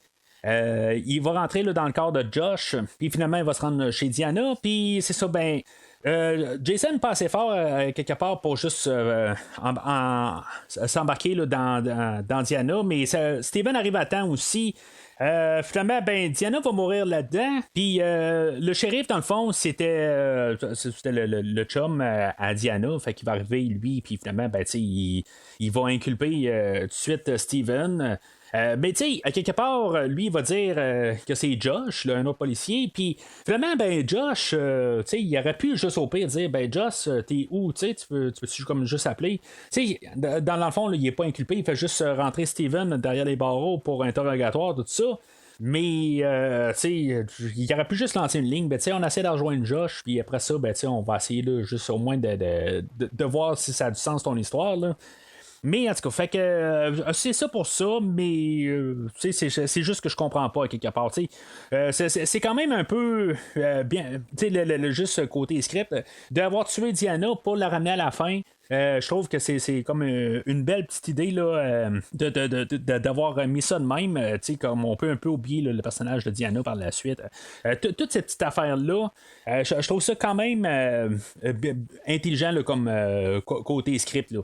Il va rentrer là, dans le corps de Josh, puis finalement il va se rendre chez Diana, puis c'est ça, ben. Jason pas assez fort quelque part pour juste s'embarquer là, dans Diana, mais Steven arrive à temps aussi. Finalement, ben, Diana va mourir là-dedans. Puis le shérif, dans le fond, c'était le chum à Diana. Fait qu'il va arriver, lui, puis finalement, ben, il va inculper tout de suite Steven. Mais tu sais, à quelque part, lui, il va dire que c'est Josh, là, un autre policier. Puis vraiment, ben, Josh, tu sais, il aurait pu juste au pire dire, ben, Josh, t'es où, tu sais, tu peux comme juste appeler. Tu sais, dans le fond, là, il est pas inculpé, il fait juste rentrer Steven derrière les barreaux pour interrogatoire, tout ça. Mais, tu sais, il aurait pu juste lancer une ligne. Ben, tu sais, on essaie de rejoindre Josh, puis après ça, ben, tu sais, on va essayer là, juste au moins de voir si ça a du sens ton histoire. Là. Mais en tout cas, fait que c'est ça pour ça, mais c'est juste que je comprends pas à quelque part. C'est quand même un peu bien, juste côté script, d'avoir tué Diana pour la ramener à la fin. Je trouve que c'est comme une belle petite idée là, d'avoir mis ça de même, comme on peut un peu oublier là, le personnage de Diana par la suite. Toute cette petite affaire-là, je trouve ça quand même intelligent là, comme côté script. Là.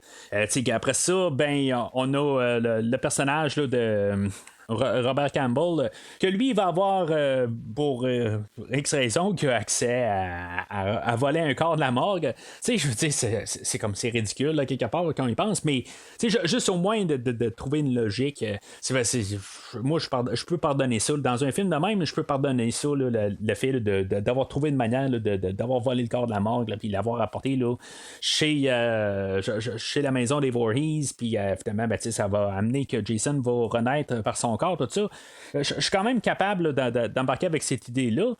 Après ça, ben, on a le personnage là, de Robert Campbell, que lui, il va avoir, pour X raison, qu'il a accès à voler un corps de la morgue. Tu sais, je veux dire, c'est comme c'est ridicule, là, quelque part, quand on y pense, mais juste au moins de trouver une logique. Moi, je peux pardonner ça. Dans un film de même, je peux pardonner ça, là, le fait d'avoir trouvé une manière là, d'avoir volé le corps de la morgue, puis l'avoir apporté là, chez la maison des Voorhees, puis finalement, ben, ça va amener que Jason va renaître par son corps, tout ça. Je suis quand même capable d'embarquer avec cette idée-là.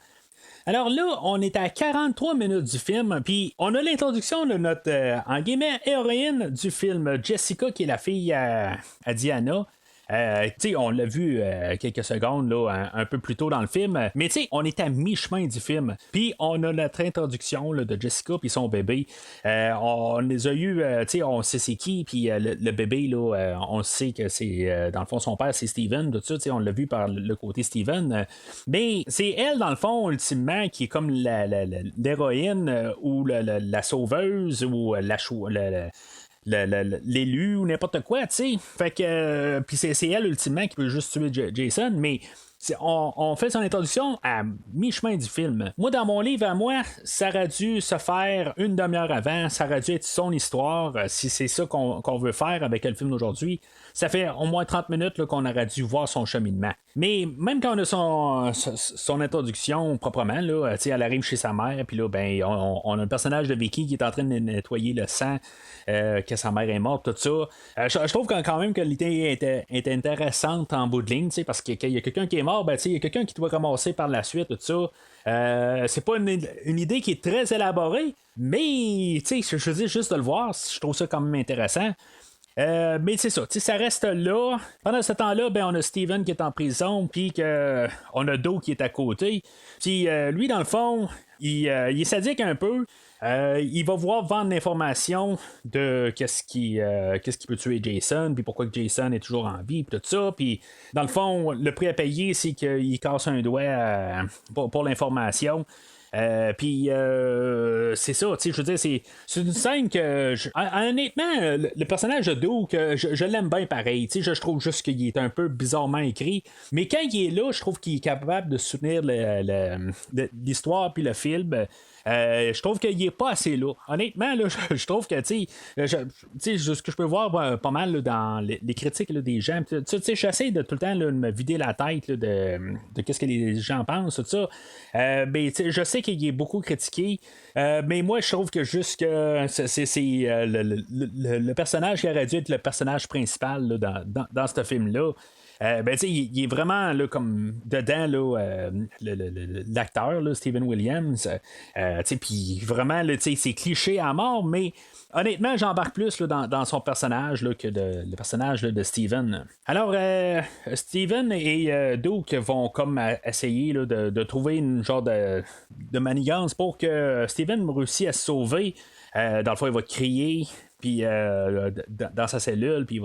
Alors là, on est à 43 minutes du film, puis on a l'introduction de notre, en guillemets, héroïne du film, Jessica, qui est la fille à Diana. On l'a vu quelques secondes là, un peu plus tôt dans le film, mais on est à mi-chemin du film. Puis on a notre introduction là, de Jessica puis son bébé. On les a eu, on sait c'est qui, puis le bébé, là, on sait que c'est, dans le fond, son père, c'est Steven, tout ça, on l'a vu par le côté Steven. Mais c'est elle, dans le fond, ultimement, qui est comme l'héroïne ou la sauveuse ou l'élu ou n'importe quoi, tu sais. Fait que puis c'est elle ultimement qui peut juste tuer Jason, mais on fait son introduction à mi-chemin du film. Moi, dans mon livre à moi, ça aurait dû se faire une demi-heure avant, ça aurait dû être son histoire, si c'est ça qu'on veut faire avec le film d'aujourd'hui. Ça fait au moins 30 minutes là, qu'on aurait dû voir son cheminement. Mais même quand on a son introduction proprement, là, elle arrive chez sa mère, puis là, ben, on a le personnage de Vicky qui est en train de nettoyer le sang, que sa mère est morte, tout ça. Je trouve quand même que l'idée était intéressante en bout de ligne, parce qu'il y a quelqu'un qui est mort, ben, il y a quelqu'un qui doit ramasser par la suite, tout ça. C'est pas une idée qui est très élaborée, mais je veux dire, juste de le voir, je trouve ça quand même intéressant. Mais c'est ça, ça reste là. Pendant ce temps-là, ben, on a Steven qui est en prison, puis on a Do qui est à côté. Puis lui, dans le fond, il est sadique un peu. Il va vouloir vendre l'information de qu'est-ce qui peut tuer Jason, puis pourquoi Jason est toujours en vie, puis tout ça. Puis dans le fond, le prix à payer, c'est qu'il casse un doigt pour l'information. Puis c'est ça, je veux dire, c'est une scène que honnêtement, le personnage de Do, que je l'aime bien pareil, je trouve juste qu'il est un peu bizarrement écrit, mais quand il est là, je trouve qu'il est capable de soutenir l'histoire puis le film. Je trouve qu'il n'est pas assez là. Honnêtement, là, je trouve que, ce que je peux voir pas mal là, dans les critiques là, des gens, j'essaie de tout le temps là, de me vider la tête là, de qu'est-ce que les gens pensent, tout ça. Mais je sais qu'il est beaucoup critiqué, mais moi, je trouve que juste que c'est le personnage qui aurait dû être le personnage principal là, dans ce film-là. Il est vraiment là, comme dedans là, l'acteur là, Steven Williams, puis vraiment là, c'est cliché à mort, mais honnêtement j'embarque plus là, dans son personnage là, que le personnage là, de Steven. Alors Steven et Duke vont comme essayer là, de trouver une genre de manigance pour que Steven réussisse à se sauver. Dans le fond, il va crier, puis dans sa cellule, puis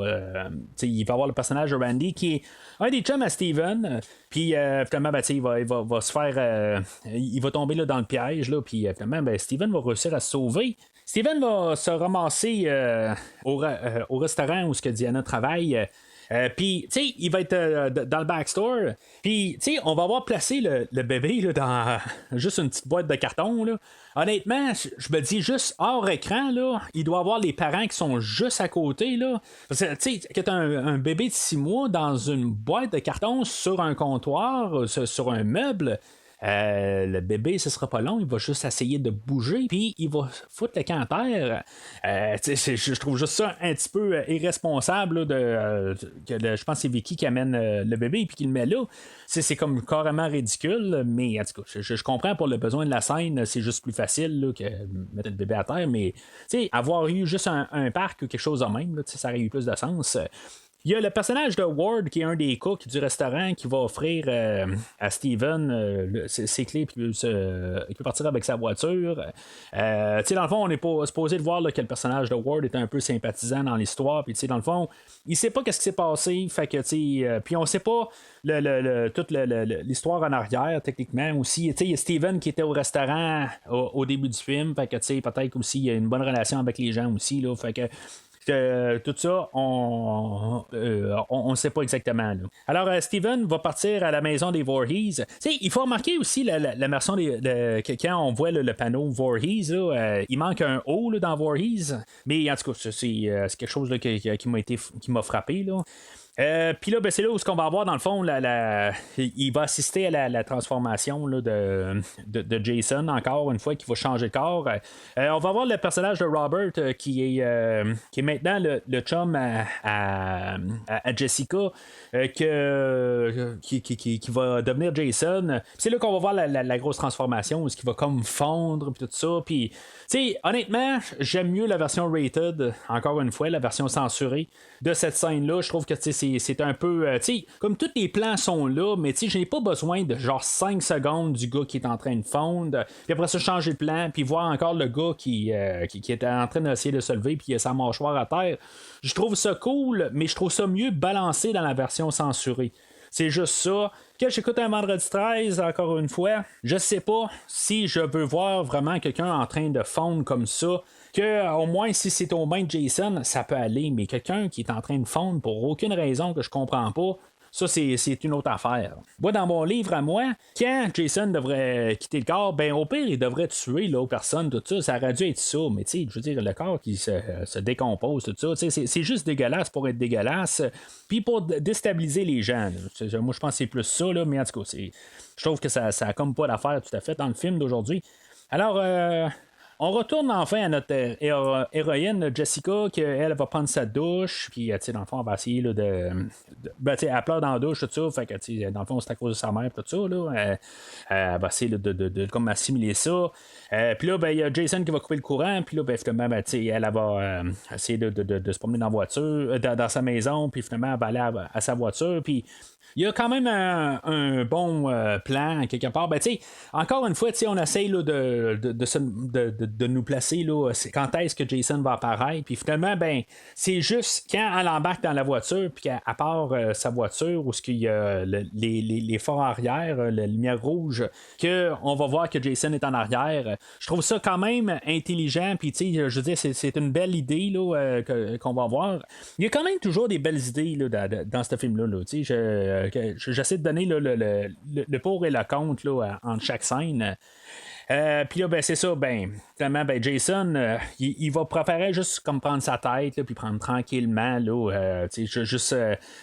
il va avoir le personnage de Randy qui est un des chums à Steven, puis finalement il va se faire il va tomber là, dans le piège, là, puis finalement Steven va réussir à se sauver. Steven va se ramasser au restaurant où ce que Diana travaille. Puis, il va être dans le backstore. Puis, on va avoir placé le bébé là, dans juste une petite boîte de carton. Là. Honnêtement, je me dis juste hors écran, là, il doit y avoir les parents qui sont juste à côté. Là. Parce que, quand un bébé de 6 mois dans une boîte de carton sur un comptoir, sur un meuble. le bébé, ce sera pas long, il va juste essayer de bouger, puis il va foutre le camp à terre. Je trouve juste ça un petit peu irresponsable là, je pense que c'est Vicky qui amène le bébé puis qui le met là. C'est comme carrément ridicule, mais en tout cas, je comprends pour le besoin de la scène, c'est juste plus facile là, que mettre le bébé à terre, mais avoir eu juste un parc ou quelque chose de même, là, ça aurait eu plus de sens. Il y a le personnage de Ward qui est un des cooks du restaurant qui va offrir à Steven ses clés puis il peut partir avec sa voiture. Dans le fond, on n'est pas supposé de voir là, que le personnage de Ward est un peu sympathisant dans l'histoire. Puis dans le fond, il sait pas qu'est-ce qui s'est passé. Fait que puis on sait pas toute l'histoire en arrière techniquement aussi. Il y a Steven qui était au restaurant au début du film. Fait que peut-être aussi il y a une bonne relation avec les gens aussi là. Fait que tout ça, on ne sait pas exactement. Là. Alors, Steven va partir à la maison des Voorhees. Il faut remarquer aussi la version quand on voit le panneau Voorhees, il manque un O là, dans Voorhees. Mais en tout cas, c'est quelque chose là, qui m'a frappé. Là. Puis là, c'est là où on va avoir dans le fond il va assister à la transformation là, de Jason encore une fois qui va changer de corps. On va avoir le personnage de Robert qui est maintenant le chum à Jessica qui va devenir Jason. C'est là qu'on va voir la grosse transformation où il va comme fondre puis tout ça. Puis honnêtement, j'aime mieux la version rated, encore une fois, la version censurée de cette scène-là. Je trouve que c'est un peu. Comme tous les plans sont là, mais je n'ai pas besoin de genre 5 secondes du gars qui est en train de fondre, puis après ça, changer de plan, puis voir encore le gars qui est en train d'essayer de se lever, puis il a sa mâchoire à terre. Je trouve ça cool, mais je trouve ça mieux balancé dans la version censurée. C'est juste ça. Que j'écoute un vendredi 13, encore une fois, je sais pas si je veux voir vraiment quelqu'un en train de fondre comme ça. Que au moins si c'est au main de Jason, ça peut aller, mais quelqu'un qui est en train de fondre pour aucune raison que je comprends pas, ça c'est une autre affaire. Moi, dans mon livre à moi, quand Jason devrait quitter le corps, au pire, il devrait tuer l'autre personne, tout ça, ça aurait dû être ça, mais je veux dire, le corps qui se décompose, tout ça, c'est juste dégueulasse pour être dégueulasse, puis pour déstabiliser les gens. Moi, je pense que c'est plus ça, là, mais en tout cas, je trouve que ça a comme pas d'affaire tout à fait dans le film d'aujourd'hui. Alors, on retourne enfin à notre héroïne Jessica, qu'elle va prendre sa douche, puis dans le fond, elle va essayer là, elle pleure dans la douche, tout ça, fait que dans le fond, c'est à cause de sa mère, tout ça, là, elle va essayer de comme assimiler ça. Puis là, il y a Jason qui va couper le courant, puis là, finalement, elle va essayer de se promener dans la voiture, dans sa maison, puis finalement, elle va aller à sa voiture, puis il y a quand même un bon plan quelque part. Encore une fois, on essaye là, de nous placer là, quand est-ce que Jason va apparaître. Puis finalement, c'est juste quand elle embarque dans la voiture, puis qu'elle part sa voiture, où il y a les phares arrière, la lumière rouge, qu'on va voir que Jason est en arrière. Je trouve ça quand même intelligent. Puis je veux dire, c'est une belle idée là, qu'on va voir. Il y a quand même toujours des belles idées là, dans ce film-là. J'essaie de donner là, le pour et le contre là, entre chaque scène. Puis là, c'est ça, finalement, Jason, il va préférer juste comme prendre sa tête, là, puis prendre tranquillement, là, juste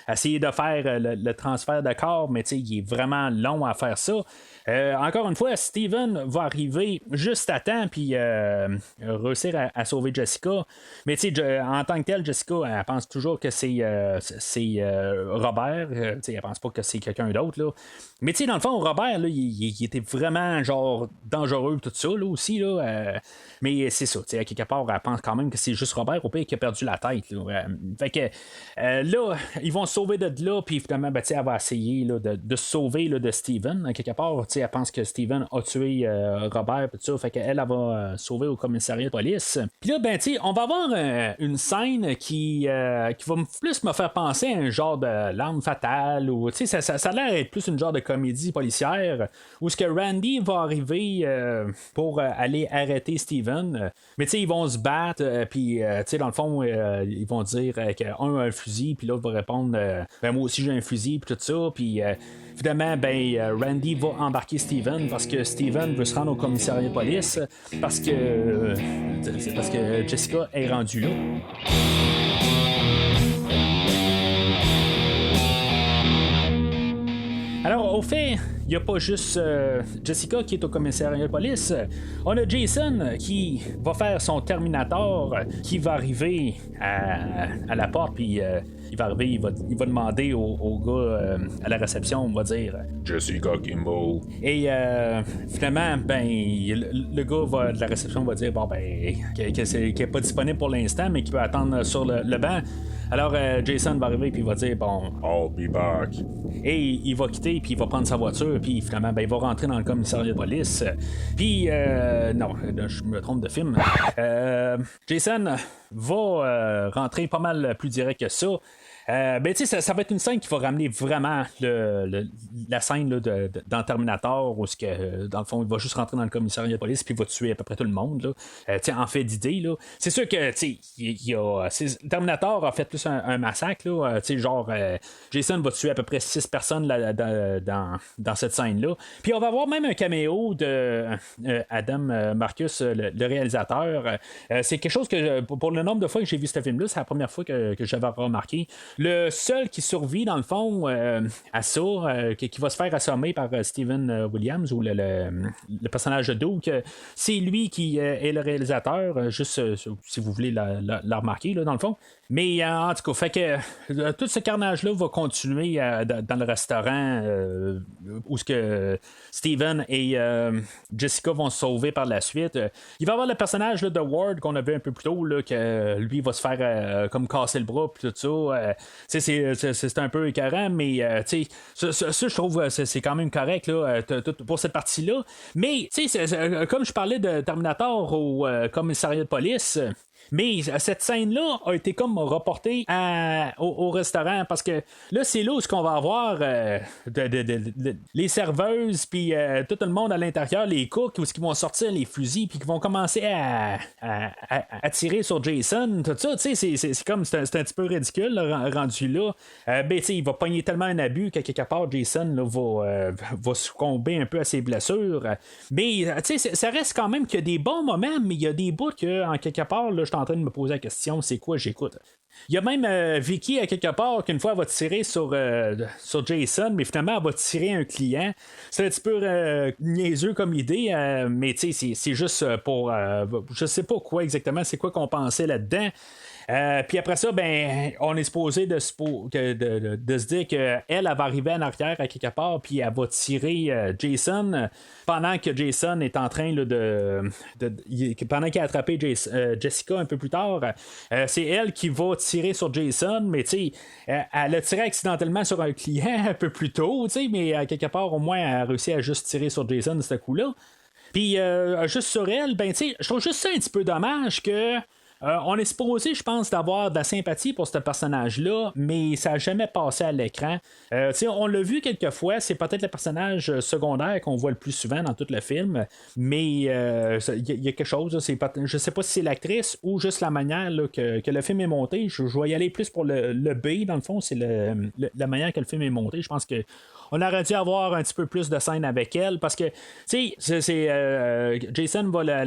essayer de faire le transfert de corps, mais il est vraiment long à faire ça. Encore une fois, Steven va arriver juste à temps, puis réussir à sauver Jessica. Mais en tant que tel, Jessica, elle pense toujours que c'est Robert. Elle pense pas que c'est quelqu'un d'autre. Là. Mais dans le fond, Robert, là, il était vraiment genre dangereux, tout ça là, aussi. Là, mais c'est ça, à quelque part, elle pense quand même que c'est juste Robert au pire qui a perdu la tête. Là. Fait que là, ils vont se sauver de là, puis finalement, elle va essayer là, de se sauver là, de Steven. À quelque part, elle pense que Steven a tué Robert, tout ça. Fait qu'elle va sauver au commissariat de police. Puis là, on va avoir une scène qui va plus me faire penser à un genre de l'arme fatale, ou ça a l'air d'être plus une genre de comédie policière, où ce que Randy va arriver pour aller arrêter Steven. Mais ils vont se battre, puis dans le fond, ils vont dire qu'un a un fusil, puis l'autre va répondre moi aussi j'ai un fusil, puis tout ça, puis évidemment, Randy va embarquer Steven parce que Steven veut se rendre au commissariat de police parce que Jessica est rendue là. Alors, au fait, n'y a pas juste Jessica qui est au commissariat de police. On a Jason qui va faire son Terminator, qui va arriver à la porte, puis il va arriver, il va demander au gars à la réception, on va dire Jessica Kimball. et finalement, ben le gars de la réception va dire bon ben qu'il n'est pas disponible pour l'instant, mais qu'il peut attendre sur le banc. Alors Jason va arriver puis il va dire bon I'll be back. et il va quitter puis il va prendre sa voiture puis finalement ben il va rentrer dans le commissariat de police. Puis non, je me trompe de film. Jason va rentrer pas mal plus direct que ça. Ben, tu sais, ça va être une scène qui va ramener vraiment la scène là, dans Terminator où dans le fond, il va juste rentrer dans le commissariat de police puis il va tuer à peu près tout le monde. En fait d'idée, là. C'est sûr que Terminator a fait plus un massacre. Là, genre, Jason va tuer à peu près 6 personnes là, dans cette scène-là. Puis on va avoir même un caméo de Adam Marcus, le réalisateur. C'est quelque chose que, pour le nombre de fois que j'ai vu ce film-là, c'est la première fois que j'avais remarqué. Le seul qui survit, dans le fond, à ça, qui va se faire assommer par Steven Williams, ou le personnage de Duke, c'est lui qui est le réalisateur, juste si vous voulez la remarquer, là, dans le fond. Mais en tout cas, fait que tout ce carnage-là va continuer dans le restaurant où ce que Steven et Jessica vont se sauver par la suite. Il va y avoir le personnage là, de Ward qu'on a vu un peu plus tôt, là, que lui va se faire comme casser le bras puis tout ça. C'est un peu écœurant, mais ça, je trouve c'est quand même correct là, pour cette partie-là. Mais comme je parlais de Terminator au commissariat de police. Mais cette scène-là a été comme reportée au restaurant parce que là, c'est là où on va avoir les serveuses puis tout le monde à l'intérieur, les cooks, où ils vont sortir les fusils puis qui vont commencer à tirer sur Jason, tout ça. C'est comme c'est un petit peu ridicule là, rendu là. Il va pogner tellement un abus qu'à quelque part, Jason là, va succomber un peu à ses blessures. Mais ça reste quand même qu'il y a des bons moments, mais il y a des bouts que, en quelque part, là, je suis en train de me poser la question, c'est quoi j'écoute? Il y a même Vicky à quelque part qu'une fois elle va tirer sur Jason, mais finalement elle va tirer un client. C'est un petit peu niaiseux comme idée, mais c'est juste pour je sais pas quoi exactement, c'est quoi qu'on pensait là-dedans. Puis après ça, ben, on est supposé de se dire qu'elle va arriver en arrière à quelque part, puis elle va tirer Jason pendant que Jason est en train là, pendant qu'il a attrapé Jessica un peu plus tard. C'est elle qui va tirer sur Jason, mais elle a tiré accidentellement sur un client un peu plus tôt, mais à quelque part, au moins, elle a réussi à juste tirer sur Jason de ce coup-là. Puis juste sur elle, ben, je trouve juste ça un petit peu dommage que. On est supposé, je pense, d'avoir de la sympathie pour ce personnage-là, mais ça n'a jamais passé à l'écran. On l'a vu quelques fois, c'est peut-être le personnage secondaire qu'on voit le plus souvent dans tout le film, mais il y a quelque chose, je sais pas si c'est l'actrice ou juste la manière là, que le film est monté. Je vais y aller plus pour le B, dans le fond, c'est la manière que le film est monté. Je pense que on aurait dû avoir un petit peu plus de scène avec elle parce que Jason va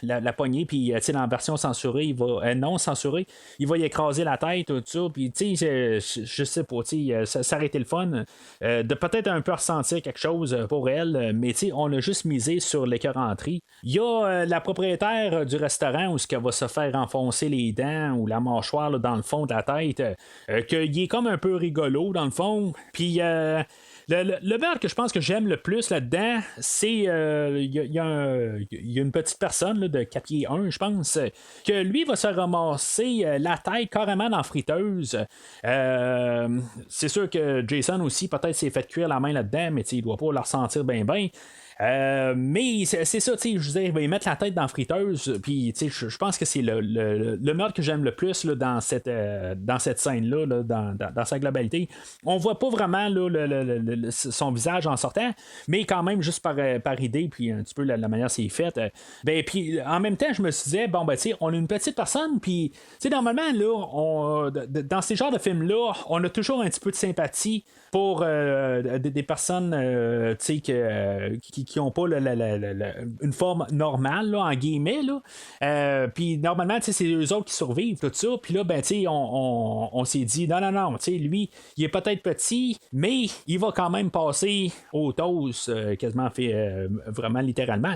la pogner, puis dans la version censurée, il va non censurée, il va y écraser la tête, tout ça, puis je sais pas, ça aurait été le fun de peut-être un peu ressentir quelque chose pour elle, mais on a juste misé sur l'écœuranterie. Il y a la propriétaire du restaurant où ce qu'elle va se faire enfoncer les dents ou la mâchoire là, dans le fond de la tête, qu'il est comme un peu rigolo dans le fond, puis le meurtre que je pense que j'aime le plus là-dedans, c'est il y a une petite personne là, de 4 pieds 1, je pense, que lui va se ramasser la tête carrément dans la friteuse. C'est sûr que Jason aussi peut-être s'est fait cuire la main là-dedans, mais il doit pas la ressentir bien. Mais c'est ça, je veux dire, il va y mettre la tête dans la friteuse, puis je pense que c'est le meurtre que j'aime le plus là, dans cette scène-là, là, dans sa globalité. On voit pas vraiment là, son visage en sortant, mais quand même juste par idée, puis un petit peu la manière c'est fait. Puis en même temps, je me suis dit, bon, on a une petite personne, puis normalement, là, dans ces genres de films-là, on a toujours un petit peu de sympathie pour des personnes qui n'ont pas une forme normale, là, en guillemets. Puis normalement, c'est eux autres qui survivent, tout ça. Puis là, ben, on s'est dit, non, lui, il est peut-être petit, mais il va quand même passer au toast, quasiment fait vraiment littéralement.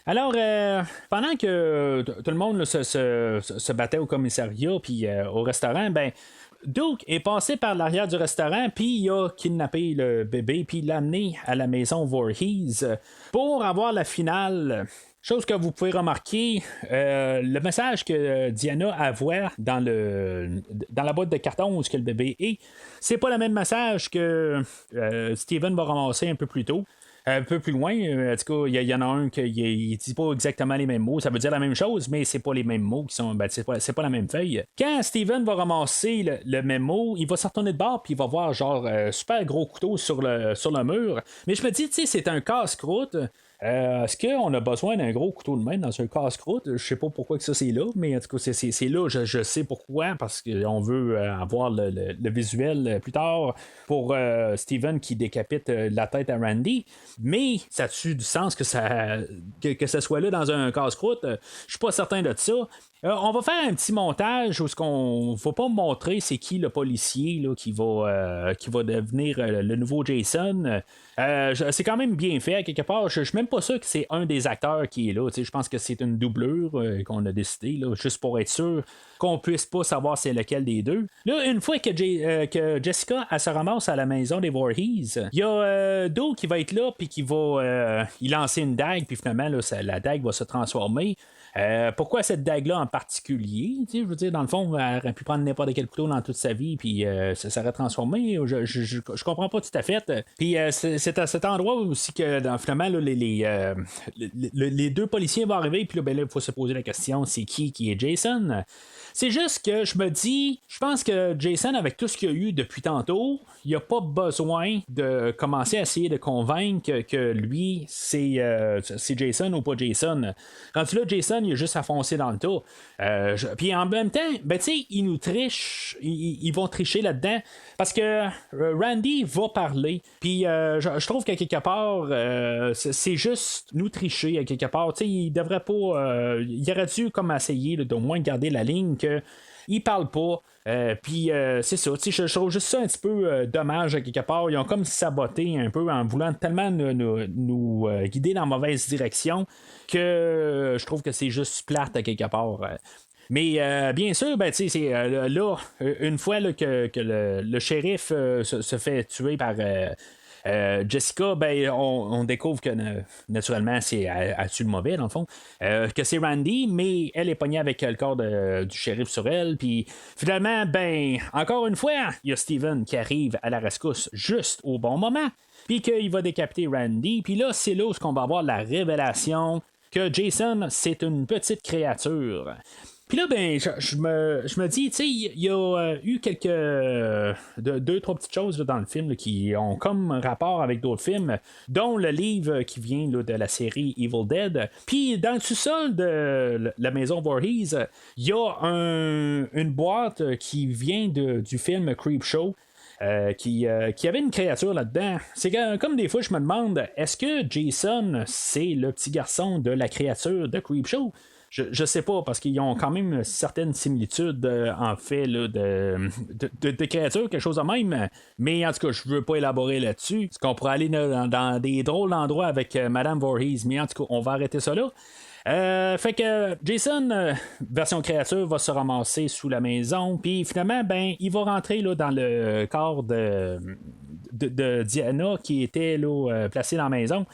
Alors, pendant que tout le monde là, se battait au commissariat puis au restaurant, ben Duke est passé par l'arrière du restaurant, puis il a kidnappé le bébé, puis il l'a amené à la maison Voorhees pour avoir la finale. Chose que vous pouvez remarquer, le message que Diana envoie dans la boîte de carton où le bébé est, c'est pas le même message que Steven va ramasser un peu plus tôt. Un peu plus loin, en tout cas, il y en a un qui ne dit pas exactement les mêmes mots. Ça veut dire la même chose, mais c'est pas les mêmes mots qui sont. Ben, c'est pas la même feuille. Quand Steven va ramasser le même mot, il va se retourner de bord puis il va voir genre super gros couteau sur le mur. Mais je me dis, tu sais, c'est un casse-croûte. Est-ce qu'on a besoin d'un gros couteau de main dans un casse-croûte? Je sais pas pourquoi que ça c'est là, mais en tout cas c'est là, je sais pourquoi, parce qu'on veut avoir le visuel plus tard pour Steven qui décapite la tête à Randy, mais ça a-tu du sens que ça soit là dans un casse-croûte? Je suis pas certain de ça. On va faire un petit montage où on ne va pas montrer c'est qui le policier là, qui va devenir le nouveau Jason. C'est quand même bien fait à quelque part. Je suis même pas sûr que c'est un des acteurs qui est là. Je pense que c'est une doublure qu'on a décidé, là, juste pour être sûr qu'on puisse pas savoir c'est lequel des deux. Là, une fois que Jessica elle se ramasse à la maison des Voorhees, il y a Do qui va être là puis qui va y lancer une dague, puis finalement là, la dague va se transformer. Pourquoi cette dague-là en particulier? Je veux dire, dans le fond, elle aurait pu prendre n'importe quel couteau dans toute sa vie, puis ça s'aurait transformé. Je comprends pas tout à fait. Puis c'est à cet endroit aussi que, finalement, là, les deux policiers vont arriver, puis là, il faut se poser la question, c'est qui est Jason? C'est juste que je me dis, je pense que Jason, avec tout ce qu'il y a eu depuis tantôt, il n'y a pas besoin de commencer à essayer de convaincre que lui, c'est Jason ou pas Jason. Rendu là, Jason, il a juste à foncer dans le tas. Puis en même temps, ben, tu sais, ils nous trichent, ils vont tricher là-dedans, parce que Randy va parler. Puis je trouve qu'à quelque part, c'est juste nous tricher à quelque part. Tu sais, il devrait pas. Il aurait dû comme essayer d'au moins garder la ligne que il parle pas. Puis c'est ça, je trouve juste ça un petit peu dommage à quelque part. Ils ont comme saboté un peu en voulant tellement nous guider dans la mauvaise direction que je trouve que c'est juste plate à quelque part. Mais bien sûr, ben, c'est là, une fois là, que le shérif se fait tuer par Jessica, ben, on découvre que naturellement, elle tue le mauvais, dans le fond, que c'est Randy, mais elle est pognée avec le corps du shérif sur elle. Puis finalement, ben, encore une fois, il y a Steven qui arrive à la rescousse juste au bon moment, puis qu'il va décapiter Randy. Puis là, c'est là où on va avoir la révélation que Jason, c'est une petite créature. Puis là, ben, je me dis, tu sais, il y a eu quelques deux, trois petites choses là, dans le film là, qui ont comme rapport avec d'autres films, dont le livre qui vient là, de la série Evil Dead. Puis dans le sous-sol de la maison Voorhees, il y a une boîte qui vient du film Creepshow. Qui avait une créature là-dedans. C'est comme des fois je me demande, est-ce que Jason c'est le petit garçon de la créature de Creepshow? Je sais pas, parce qu'ils ont quand même certaines similitudes en fait là, de créatures, quelque chose de même. Mais en tout cas, je veux pas élaborer là-dessus. Est-ce qu'on pourrait aller dans des drôles d'endroits avec Madame Voorhees? Mais en tout cas, on va arrêter ça là. Fait que Jason, version créature, va se ramasser sous la maison, puis finalement, ben, il va rentrer là, dans le corps de Diana qui était là, placée dans la maison.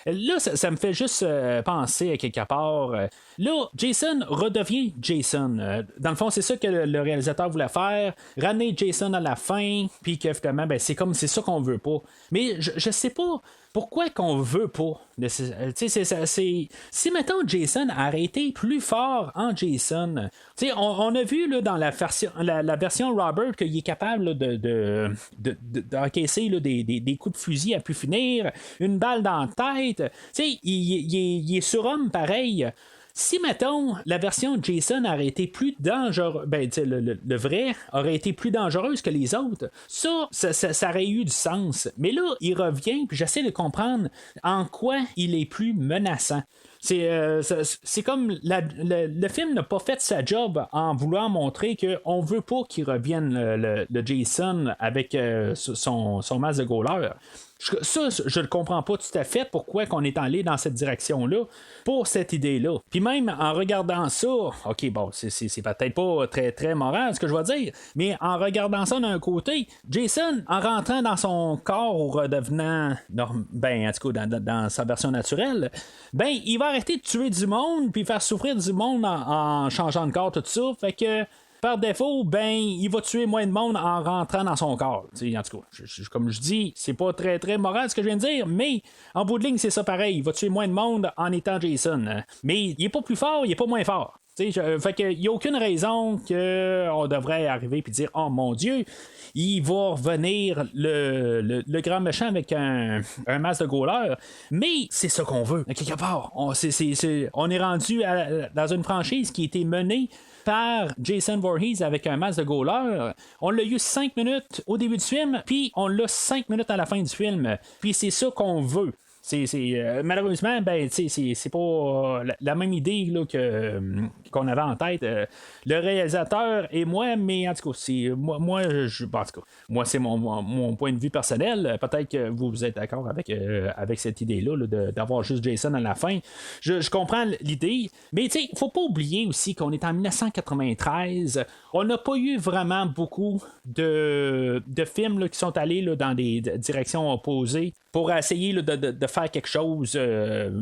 Là, ça me fait juste penser à quelque part. Là, Jason redevient Jason. Dans le fond, c'est ça que le réalisateur voulait faire. Ramener Jason à la fin, puis que finalement, ben, c'est ça qu'on veut pas. Mais je sais pas pourquoi qu'on veut pas. Si mettons Jason a été plus fort en Jason, on a vu là, dans la version Robert qu'il est capable là, d'encaisser là, des coups de fusil à plus finir, une balle dans la tête. Il est surhomme pareil. Si, mettons, la version de Jason aurait été plus dangereuse, ben, le vrai aurait été plus dangereuse que les autres, ça aurait eu du sens. Mais là, il revient, puis j'essaie de comprendre en quoi il est plus menaçant. C'est comme le film n'a pas fait sa job en voulant montrer qu'on veut pas qu'il revienne le Jason avec son masque de goaler. Ça, je ne comprends pas tout à fait pourquoi qu'on est allé dans cette direction-là pour cette idée-là. Puis même en regardant ça, ok, bon, c'est peut-être pas très, très moral ce que je vais dire, mais en regardant ça d'un côté, Jason, en rentrant dans son corps ou redevenant, ben, en tout cas, dans sa version naturelle, ben, il va arrêter de tuer du monde puis faire souffrir du monde en changeant de corps, tout ça. Fait que par défaut, ben, il va tuer moins de monde en rentrant dans son corps. T'sais, en tout cas, comme je dis, c'est pas très très moral ce que je viens de dire, mais en bout de ligne, c'est ça pareil. Il va tuer moins de monde en étant Jason. Mais il est pas plus fort, il est pas moins fort. Fait qu'il n'y a aucune raison qu'on devrait arriver et dire oh mon Dieu, il va revenir le grand méchant avec un masque de goaler. Mais c'est ça qu'on veut. Quelque part, on est rendu dans une franchise qui a été menée par Jason Voorhees avec un masque de goaler. On l'a eu 5 minutes au début du film, puis on l'a 5 minutes à la fin du film. Puis c'est ça qu'on veut. Malheureusement, ben, c'est pas la même idée là, qu'on avait en tête. Le réalisateur et moi, mais en tout cas, moi c'est mon point de vue personnel. Peut-être que vous êtes d'accord avec cette idée-là d'avoir juste Jason à la fin. Je comprends l'idée, mais il ne faut pas oublier aussi qu'on est en 1993. On n'a pas eu vraiment beaucoup de films là, qui sont allés là, dans des directions opposées pour essayer là, de faire quelque chose de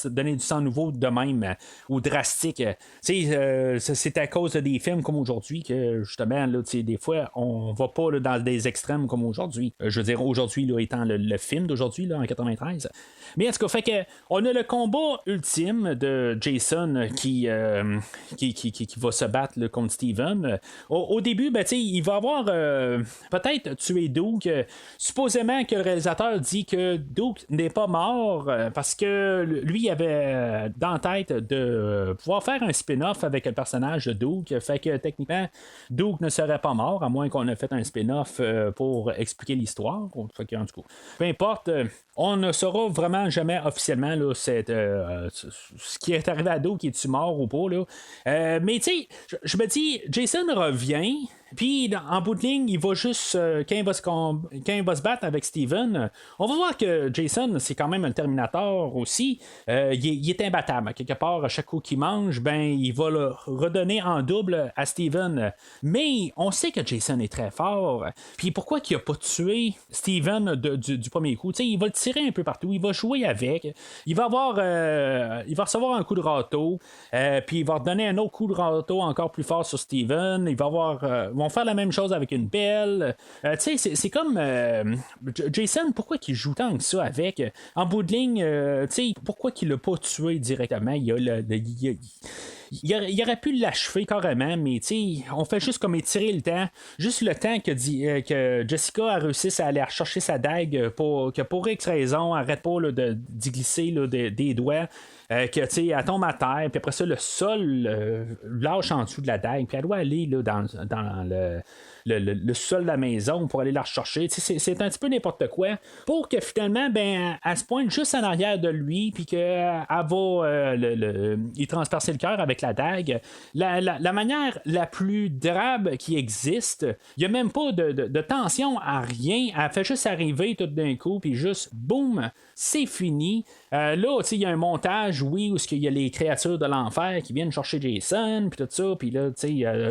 donner du sang nouveau de même ou drastique. C'est à cause des films comme aujourd'hui que justement là, des fois on va pas là, dans des extrêmes comme aujourd'hui. Je veux dire aujourd'hui là, étant le film d'aujourd'hui là, en 93. Mais en tout cas, fait que on a le combat ultime de Jason qui va se battre là, contre Steven. Au début, ben, il va avoir peut-être tué Doug. Supposément que le réalisateur dit que Doug n'est pas mort parce que lui il avait dans la tête de pouvoir faire un spin-off avec le personnage de Doug. Fait que techniquement, Doug ne serait pas mort, à moins qu'on ait fait un spin-off pour expliquer l'histoire. Fait que, en tout cas, peu importe, on ne saura vraiment jamais officiellement là, ce qui est arrivé à Doug, qui est-tu mort ou pas. Là. Mais tu sais, je me dis, Jason revient. Puis, en bout de ligne, il va juste. Quand il va se battre avec Steven, on va voir que Jason, c'est quand même un Terminator aussi. Il est imbattable. Quelque part, à chaque coup qu'il mange, ben, il va le redonner en double à Steven. Mais on sait que Jason est très fort. Puis, pourquoi il n'a pas tué Steven du premier coup? T'sais, il va le tirer un peu partout. Il va jouer avec. Il va recevoir un coup de râteau. Puis, il va redonner un autre coup de râteau encore plus fort sur Steven. Il va avoir. Vont faire la même chose avec une pelle. Tu sais, c'est comme Jason, pourquoi qu'il joue tant que ça avec? En bout de ligne, tu sais, pourquoi qu'il l'a pas tué directement? Il aurait pu l'achever carrément, mais on fait juste comme étirer le temps. Juste le temps que Jessica a réussi à aller chercher sa dague que pour X raison, arrête pas là, d'y glisser là, des doigts. Elle tombe à terre, puis après ça, le sol lâche en dessous de la dague, puis elle doit aller là, dans le sol de la maison pour aller la rechercher. C'est un petit peu n'importe quoi. Pour que finalement, ben, elle se pointe juste en arrière de lui, puis qu'elle va il transpercer le cœur avec la dague. La manière la plus drabe qui existe, il n'y a même pas de tension à rien. Elle fait juste arriver tout d'un coup, puis juste, boum, c'est fini. Là, il y a un montage, oui, où il y a les créatures de l'enfer qui viennent chercher Jason, puis tout ça, puis là,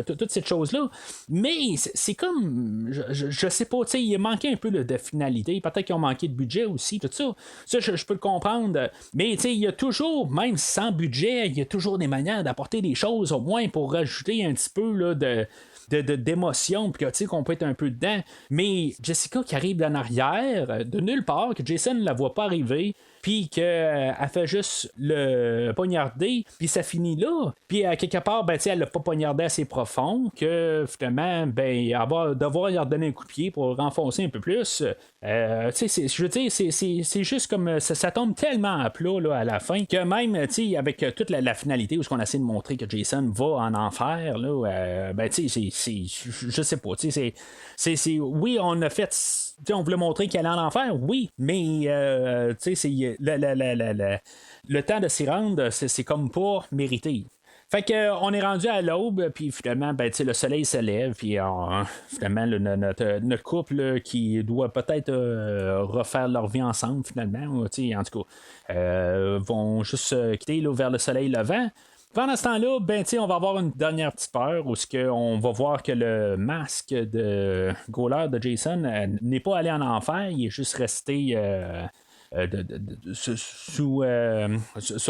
toutes ces choses-là. Mais c'est comme, je sais pas, il manquait un peu de finalité. Peut-être qu'ils ont manqué de budget aussi, tout ça. Ça, je peux le comprendre. Mais il y a toujours, même sans budget, il y a toujours des manières d'apporter des choses, au moins pour rajouter un petit peu là, d'émotion, puis qu'on peut être un peu dedans. Mais Jessica qui arrive en arrière, de nulle part, que Jason ne la voit pas arriver, puis qu'elle fait juste le poignarder, puis ça finit là. Puis à quelque part, ben, elle l'a pas poignardé assez profond, que finalement, ben, elle va devoir lui redonner un coup de pied pour renfoncer un peu plus. Je veux dire, c'est juste comme ça tombe tellement à plat là, à la fin que même avec toute la finalité où on essaie de montrer que Jason va en enfer, là, ben, je sais pas, oui, on a fait. On voulait montrer qu'elle allait en enfer, oui, mais le temps de s'y rendre, c'est comme pas mérité. Fait que on est rendu à l'aube, puis finalement, ben, le soleil se lève, puis finalement, notre couple qui doit peut-être refaire leur vie ensemble, finalement, en tout cas, vont juste quitter là, vers le soleil levant. Pendant ce temps-là, ben, on va avoir une dernière petite peur où on va voir que le masque de Goaler de Jason n'est pas allé en enfer, il est juste resté sur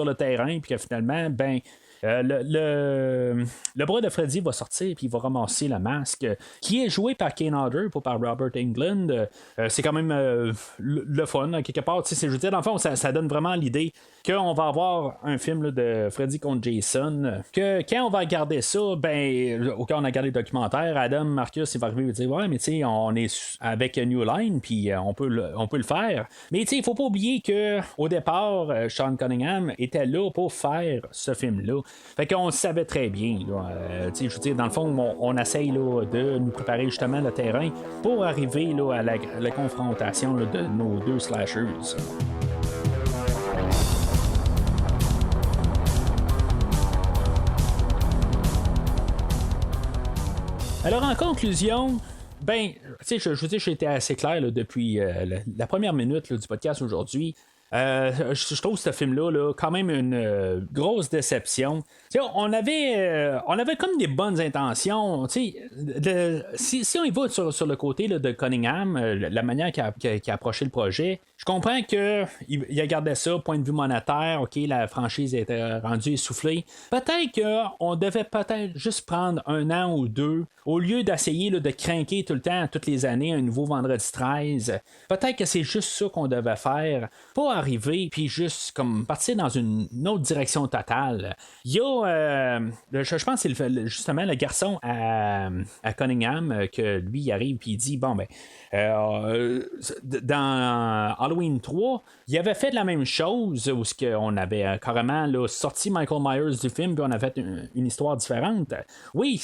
le terrain, puis que finalement, ben, le bras de Freddy va sortir puis il va ramasser le masque qui est joué par Kane Hodder, pas par Robert Englund. C'est quand même le fun, quelque part. Je veux dire, dans le fond, ça donne vraiment l'idée qu'on va avoir un film là, de Freddy contre Jason, que quand on va regarder ça, ben, au cas où on a regardé le documentaire, Adam Marcus il va arriver et dire ouais, mais on est avec New Line, puis on peut le faire. Mais il faut pas oublier que au départ, Sean Cunningham était là pour faire ce film-là. Fait qu'on le savait très bien. Je veux dire, dans le fond, on essaye là, de nous préparer justement le terrain pour arriver là, à la confrontation là, de nos deux slashers. Alors, en conclusion, ben, je veux dire, j'ai été assez clair là, depuis la première minute là, du podcast aujourd'hui. Je trouve ce film-là là, quand même une grosse déception. On avait comme des bonnes intentions. Si on y va sur le côté là, de Cunningham, la manière qu'il a approché le projet, je comprends qu'il a gardé ça, point de vue monétaire, ok, la franchise était rendue essoufflée. Peut-être qu'on devait juste prendre 1 an ou 2, au lieu d'essayer là, de craquer tout le temps, toutes les années, un nouveau vendredi 13. Peut-être que c'est juste ça qu'on devait faire, pas arriver, puis juste comme partir dans une autre direction totale. Il y a, je pense que c'est justement le garçon à Cunningham, que lui, il arrive, puis il dit, bon, ben, dans Halloween 3, il avait fait la même chose où on avait carrément là, sorti Michael Myers du film puis on a fait une histoire différente. Oui,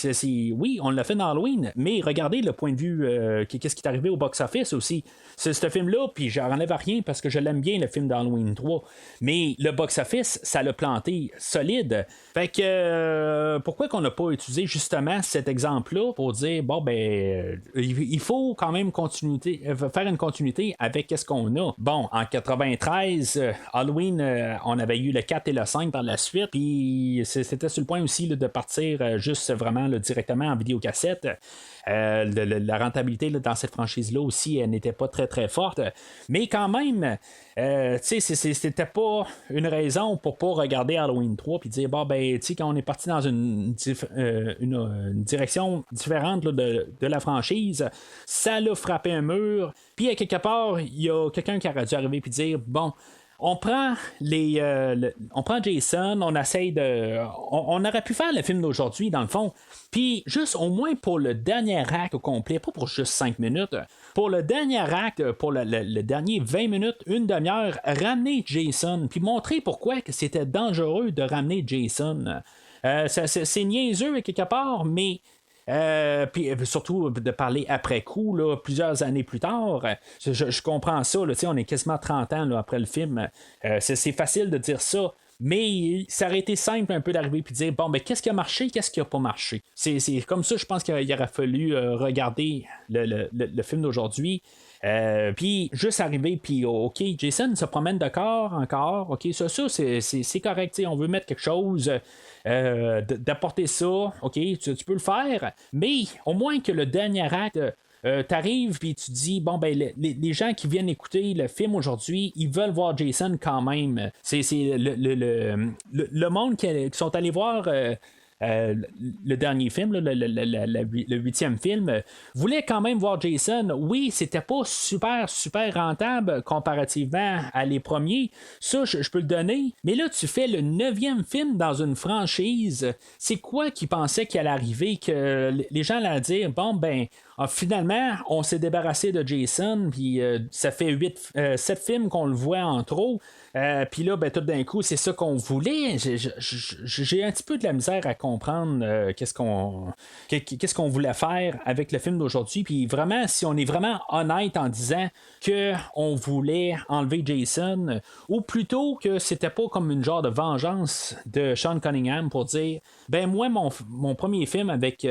oui, on l'a fait dans Halloween, mais regardez le point de vue qu'est-ce qui est arrivé au box-office aussi. C'est ce film-là, puis j'enlève rien parce que je l'aime bien le film d'Halloween 3, mais le box-office, ça l'a planté solide. Fait que pourquoi qu'on n'a pas utilisé justement cet exemple-là pour dire bon ben il faut quand même faire une continuité avec ce qu'on a. Bon, en 93, Halloween, on avait eu le 4 et le 5 par la suite, puis c'était sur le point aussi là, de partir juste vraiment là, directement en vidéocassette. La rentabilité là, dans cette franchise-là aussi, elle n'était pas très très forte. Mais quand même, c'était pas une raison pour pas regarder Halloween 3 puis dire bon ben quand on est parti dans une direction différente là, de la franchise, ça l'a frappé un mur. Puis à quelque part, il y a quelqu'un qui aurait dû arriver puis dire bon. On prend on prend Jason, on essaye de. On aurait pu faire le film d'aujourd'hui, dans le fond. Puis, juste au moins pour le dernier acte au complet, pas pour juste 5 minutes, pour le dernier acte, pour le dernier 20 minutes, une demi-heure, ramener Jason, puis montrer pourquoi que c'était dangereux de ramener Jason. C'est niaiseux quelque part, mais. Puis surtout de parler après coup, là, plusieurs années plus tard, je comprends ça, là, on est quasiment 30 ans là, après le film. C'est facile de dire ça. Mais ça aurait été simple un peu d'arriver et de dire bon, ben qu'est-ce qui a marché, qu'est-ce qui a pas marché. C'est comme ça, je pense qu'il aurait fallu regarder le film d'aujourd'hui. Puis juste arriver, puis ok, Jason se promène de corps encore, ok, ça c'est correct, on veut mettre quelque chose, d'apporter ça, ok, tu peux le faire, mais au moins que le dernier acte. T'arrives puis tu dis bon ben les gens qui viennent écouter le film aujourd'hui, ils veulent voir Jason quand même. C'est le monde qui sont allés voir le dernier film, le 8e film, voulait quand même voir Jason. Oui, c'était pas super, super rentable comparativement à les premiers. Ça, je peux le donner. Mais là, tu fais le 9e film dans une franchise. C'est quoi qui pensait qu'il allait arriver? Que les gens allaient dire, bon, ben, finalement, on s'est débarrassé de Jason, puis ça fait 7 films qu'on le voit en trop. Puis là, ben, tout d'un coup, c'est ça qu'on voulait. J'ai un petit peu de la misère à comprendre qu'est-ce qu'on voulait faire avec le film d'aujourd'hui. Puis vraiment, si on est vraiment honnête en disant qu'on voulait enlever Jason, ou plutôt que c'était pas comme une genre de vengeance de Sean Cunningham pour dire, ben moi, mon premier film avec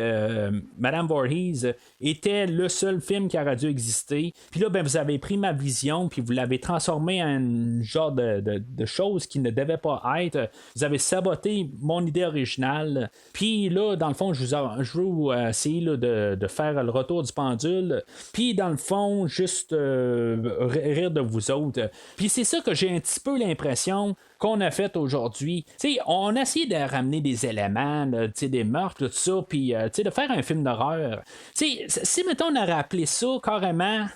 Madame Voorhees était le seul film qui aurait dû exister. Puis là, ben, vous avez pris ma vision, puis vous l'avez transformé en un genre de choses qui ne devaient pas être. Vous avez saboté mon idée originale. Puis là, dans le fond, je veux essayer là, de faire le retour du pendule. Puis dans le fond, juste rire de vous autres. Puis c'est ça que j'ai un petit peu l'impression qu'on a fait aujourd'hui. T'sais, on a essayé de ramener des éléments, là, des meurtres, tout ça, puis de faire un film d'horreur. Si, mettons, on aurait appelé ça carrément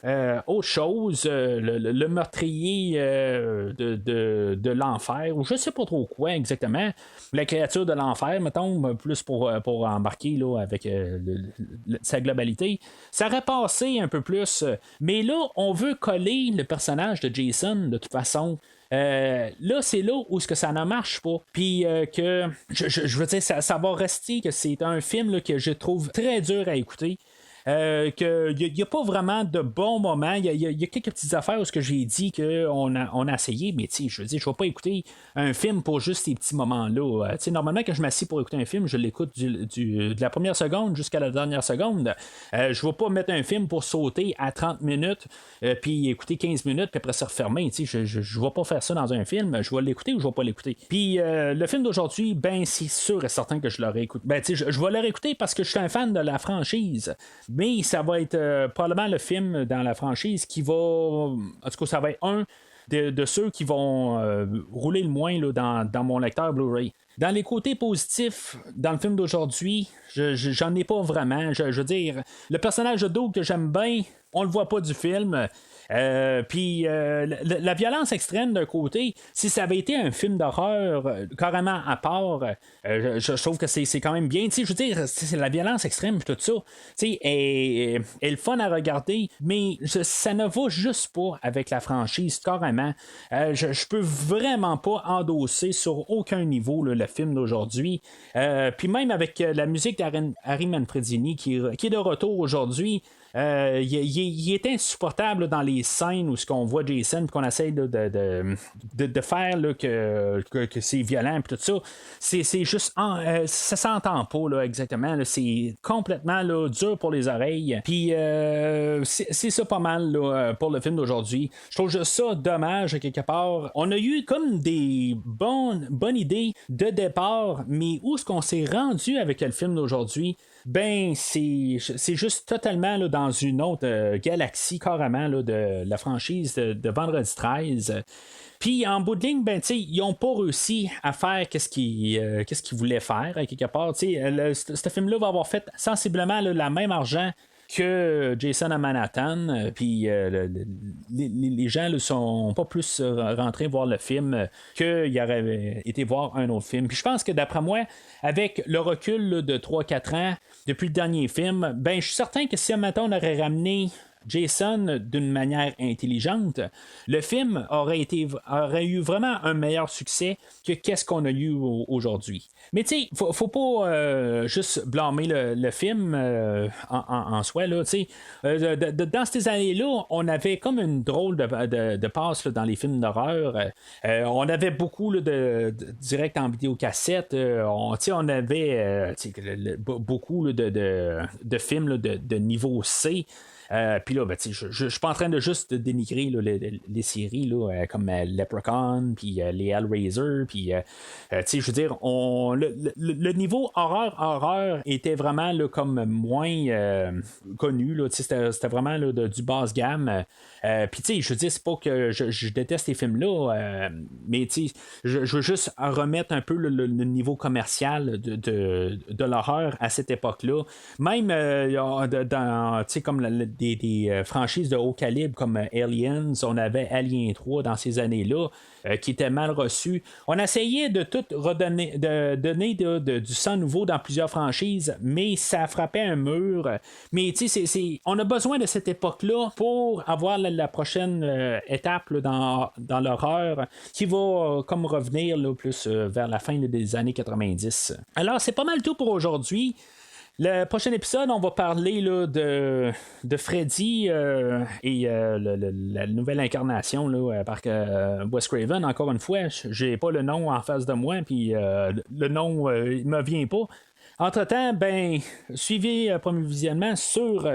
autre chose, le meurtrier de l'enfer, ou je sais pas trop quoi exactement, la créature de l'enfer, mettons, plus pour embarquer là, avec sa globalité, ça aurait passé un peu plus. Mais là, on veut coller le personnage de Jason, de toute façon. Là, c'est là où ce que ça ne marche pas. Puis que je veux dire, ça va rester que c'est un film là, que je trouve très dur à écouter. Qu'il n'y a pas vraiment de bons moments. Il y a quelques petites affaires où ce que j'ai dit qu'on a essayé, mais je veux dire, je ne vais pas écouter un film pour juste ces petits moments-là. Normalement, quand je m'assieds pour écouter un film, je l'écoute de la première seconde jusqu'à la dernière seconde. Je ne vais pas mettre un film pour sauter à 30 minutes, puis écouter 15 minutes, puis après se refermer. Je ne vais pas faire ça dans un film. Je vais l'écouter ou je ne vais pas l'écouter. Puis le film d'aujourd'hui, ben c'est sûr et certain que je l'aurais écouté. Ben, je vais le réécouter parce que je suis un fan de la franchise. Mais ça va être probablement le film dans la franchise qui va... En tout cas, ça va être un de ceux qui vont rouler le moins là, dans mon lecteur Blu-ray. Dans les côtés positifs, dans le film d'aujourd'hui, j'en ai pas vraiment. Je veux dire, le personnage de Doug que j'aime bien, on le voit pas du film. Puis la violence extrême d'un côté, si ça avait été un film d'horreur carrément à part, je trouve que c'est quand même bien. Je veux dire, c'est la violence extrême tout ça. Est le fun à regarder, mais ça ne va juste pas avec la franchise carrément. Je peux vraiment pas endosser sur aucun niveau là, le film d'aujourd'hui. Puis même avec la musique d'Harry Manfredini qui est de retour aujourd'hui. Il est insupportable dans les scènes où ce qu'on voit Jason et qu'on essaie de faire là, que c'est violent et tout ça. C'est juste ça s'entend pas là, exactement. Là, c'est complètement là, dur pour les oreilles. Puis c'est ça pas mal là, pour le film d'aujourd'hui. Je trouve juste ça dommage quelque part. On a eu comme des bonnes idées de départ, mais où est-ce qu'on s'est rendu avec le film d'aujourd'hui? Ben, c'est juste totalement là, dans une autre galaxie carrément là, de la franchise de Vendredi 13. Puis en bout de ligne, ben, ils n'ont pas réussi à faire qu'est-ce qu'ils voulaient faire, quelque part. Ce film-là va avoir fait sensiblement là, le même argent que Jason à Manhattan, puis les gens ne sont pas plus rentrés voir le film qu'ils auraient été voir un autre film. Puis je pense que d'après moi, avec le recul là, de 3-4 ans depuis le dernier film, ben je suis certain que si maintenant on aurait ramené Jason d'une manière intelligente, le film aurait eu vraiment un meilleur succès que qu'est-ce qu'on a eu aujourd'hui. Mais tu sais, faut pas juste blâmer le film en soi. Là, dans ces années-là, on avait comme une drôle de passe là, dans les films d'horreur. On avait beaucoup là, de direct en vidéocassette. On avait beaucoup là, de films là, de niveau C. Puis là, ben, je suis pas en train de juste dénigrer là, les séries là, comme Leprechaun, puis les Hellraiser, puis je veux dire, le niveau horreur était vraiment là, comme moins connu. C'était vraiment là, du basse gamme. Puis tu sais, je veux dire, c'est pas que je déteste ces films-là, mais tu sais, je veux juste remettre un peu le niveau commercial de l'horreur à cette époque-là. Même dans, tu sais, comme des franchises de haut calibre comme Aliens, on avait Alien 3 dans ces années-là, qui était mal reçu. On essayait de tout redonner, de donner du sang nouveau dans plusieurs franchises, mais ça frappait un mur. Mais tu sais, on a besoin de cette époque-là pour avoir la prochaine étape là, dans l'horreur qui va comme revenir là, plus vers la fin des années 90. Alors, c'est pas mal tout pour aujourd'hui. Le prochain épisode, on va parler là, de Freddy et la nouvelle incarnation là, par Wes Craven. Encore une fois, j'ai pas le nom en face de moi, puis le nom il me vient pas. Entre-temps, ben, suivez Premier Visionnement sur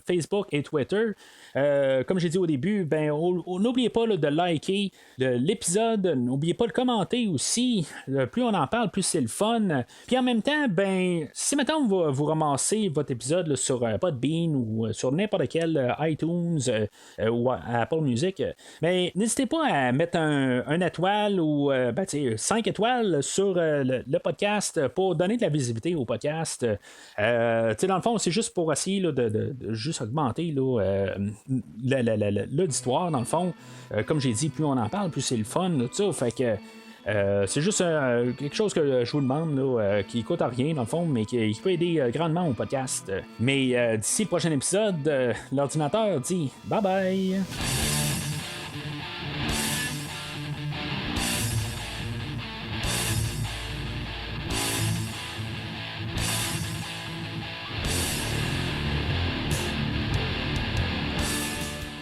Facebook et Twitter. Comme j'ai dit au début, ben, n'oubliez pas là, de liker l'épisode, n'oubliez pas de commenter aussi. Plus on en parle, plus c'est le fun. Puis en même temps, ben, si maintenant vous ramassez votre épisode là, sur Podbean ou sur n'importe quel iTunes ou Apple Music, ben, n'hésitez pas à mettre un étoile ou 5 étoiles sur le podcast pour donner de la visibilité au podcast. Dans le fond, c'est juste pour essayer là, de juste augmenter là, l'auditoire, dans le fond. Comme j'ai dit, plus on en parle, plus c'est le fun. Là, tout ça, fait que c'est juste quelque chose que je vous demande là, qui coûte à rien dans le fond, mais qui peut aider grandement au podcast. Mais d'ici le prochain épisode, l'ordinateur dit bye bye.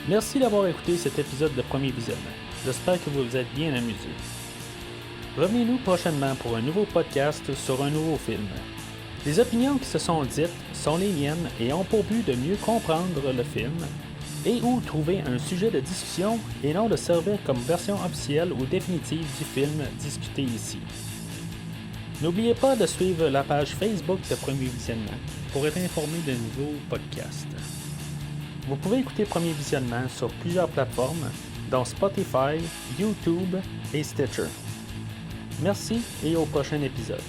Merci d'avoir écouté cet épisode de Premier Visionnement. J'espère que vous vous êtes bien amusés. Revenez-nous prochainement pour un nouveau podcast sur un nouveau film. Les opinions qui se sont dites sont les miennes et ont pour but de mieux comprendre le film et ou trouver un sujet de discussion et non de servir comme version officielle ou définitive du film discuté ici. N'oubliez pas de suivre la page Facebook de Premier Visionnement pour être informé de nouveaux podcasts. Vous pouvez écouter Premier Visionnement sur plusieurs plateformes, dont Spotify, YouTube et Stitcher. Merci et au prochain épisode.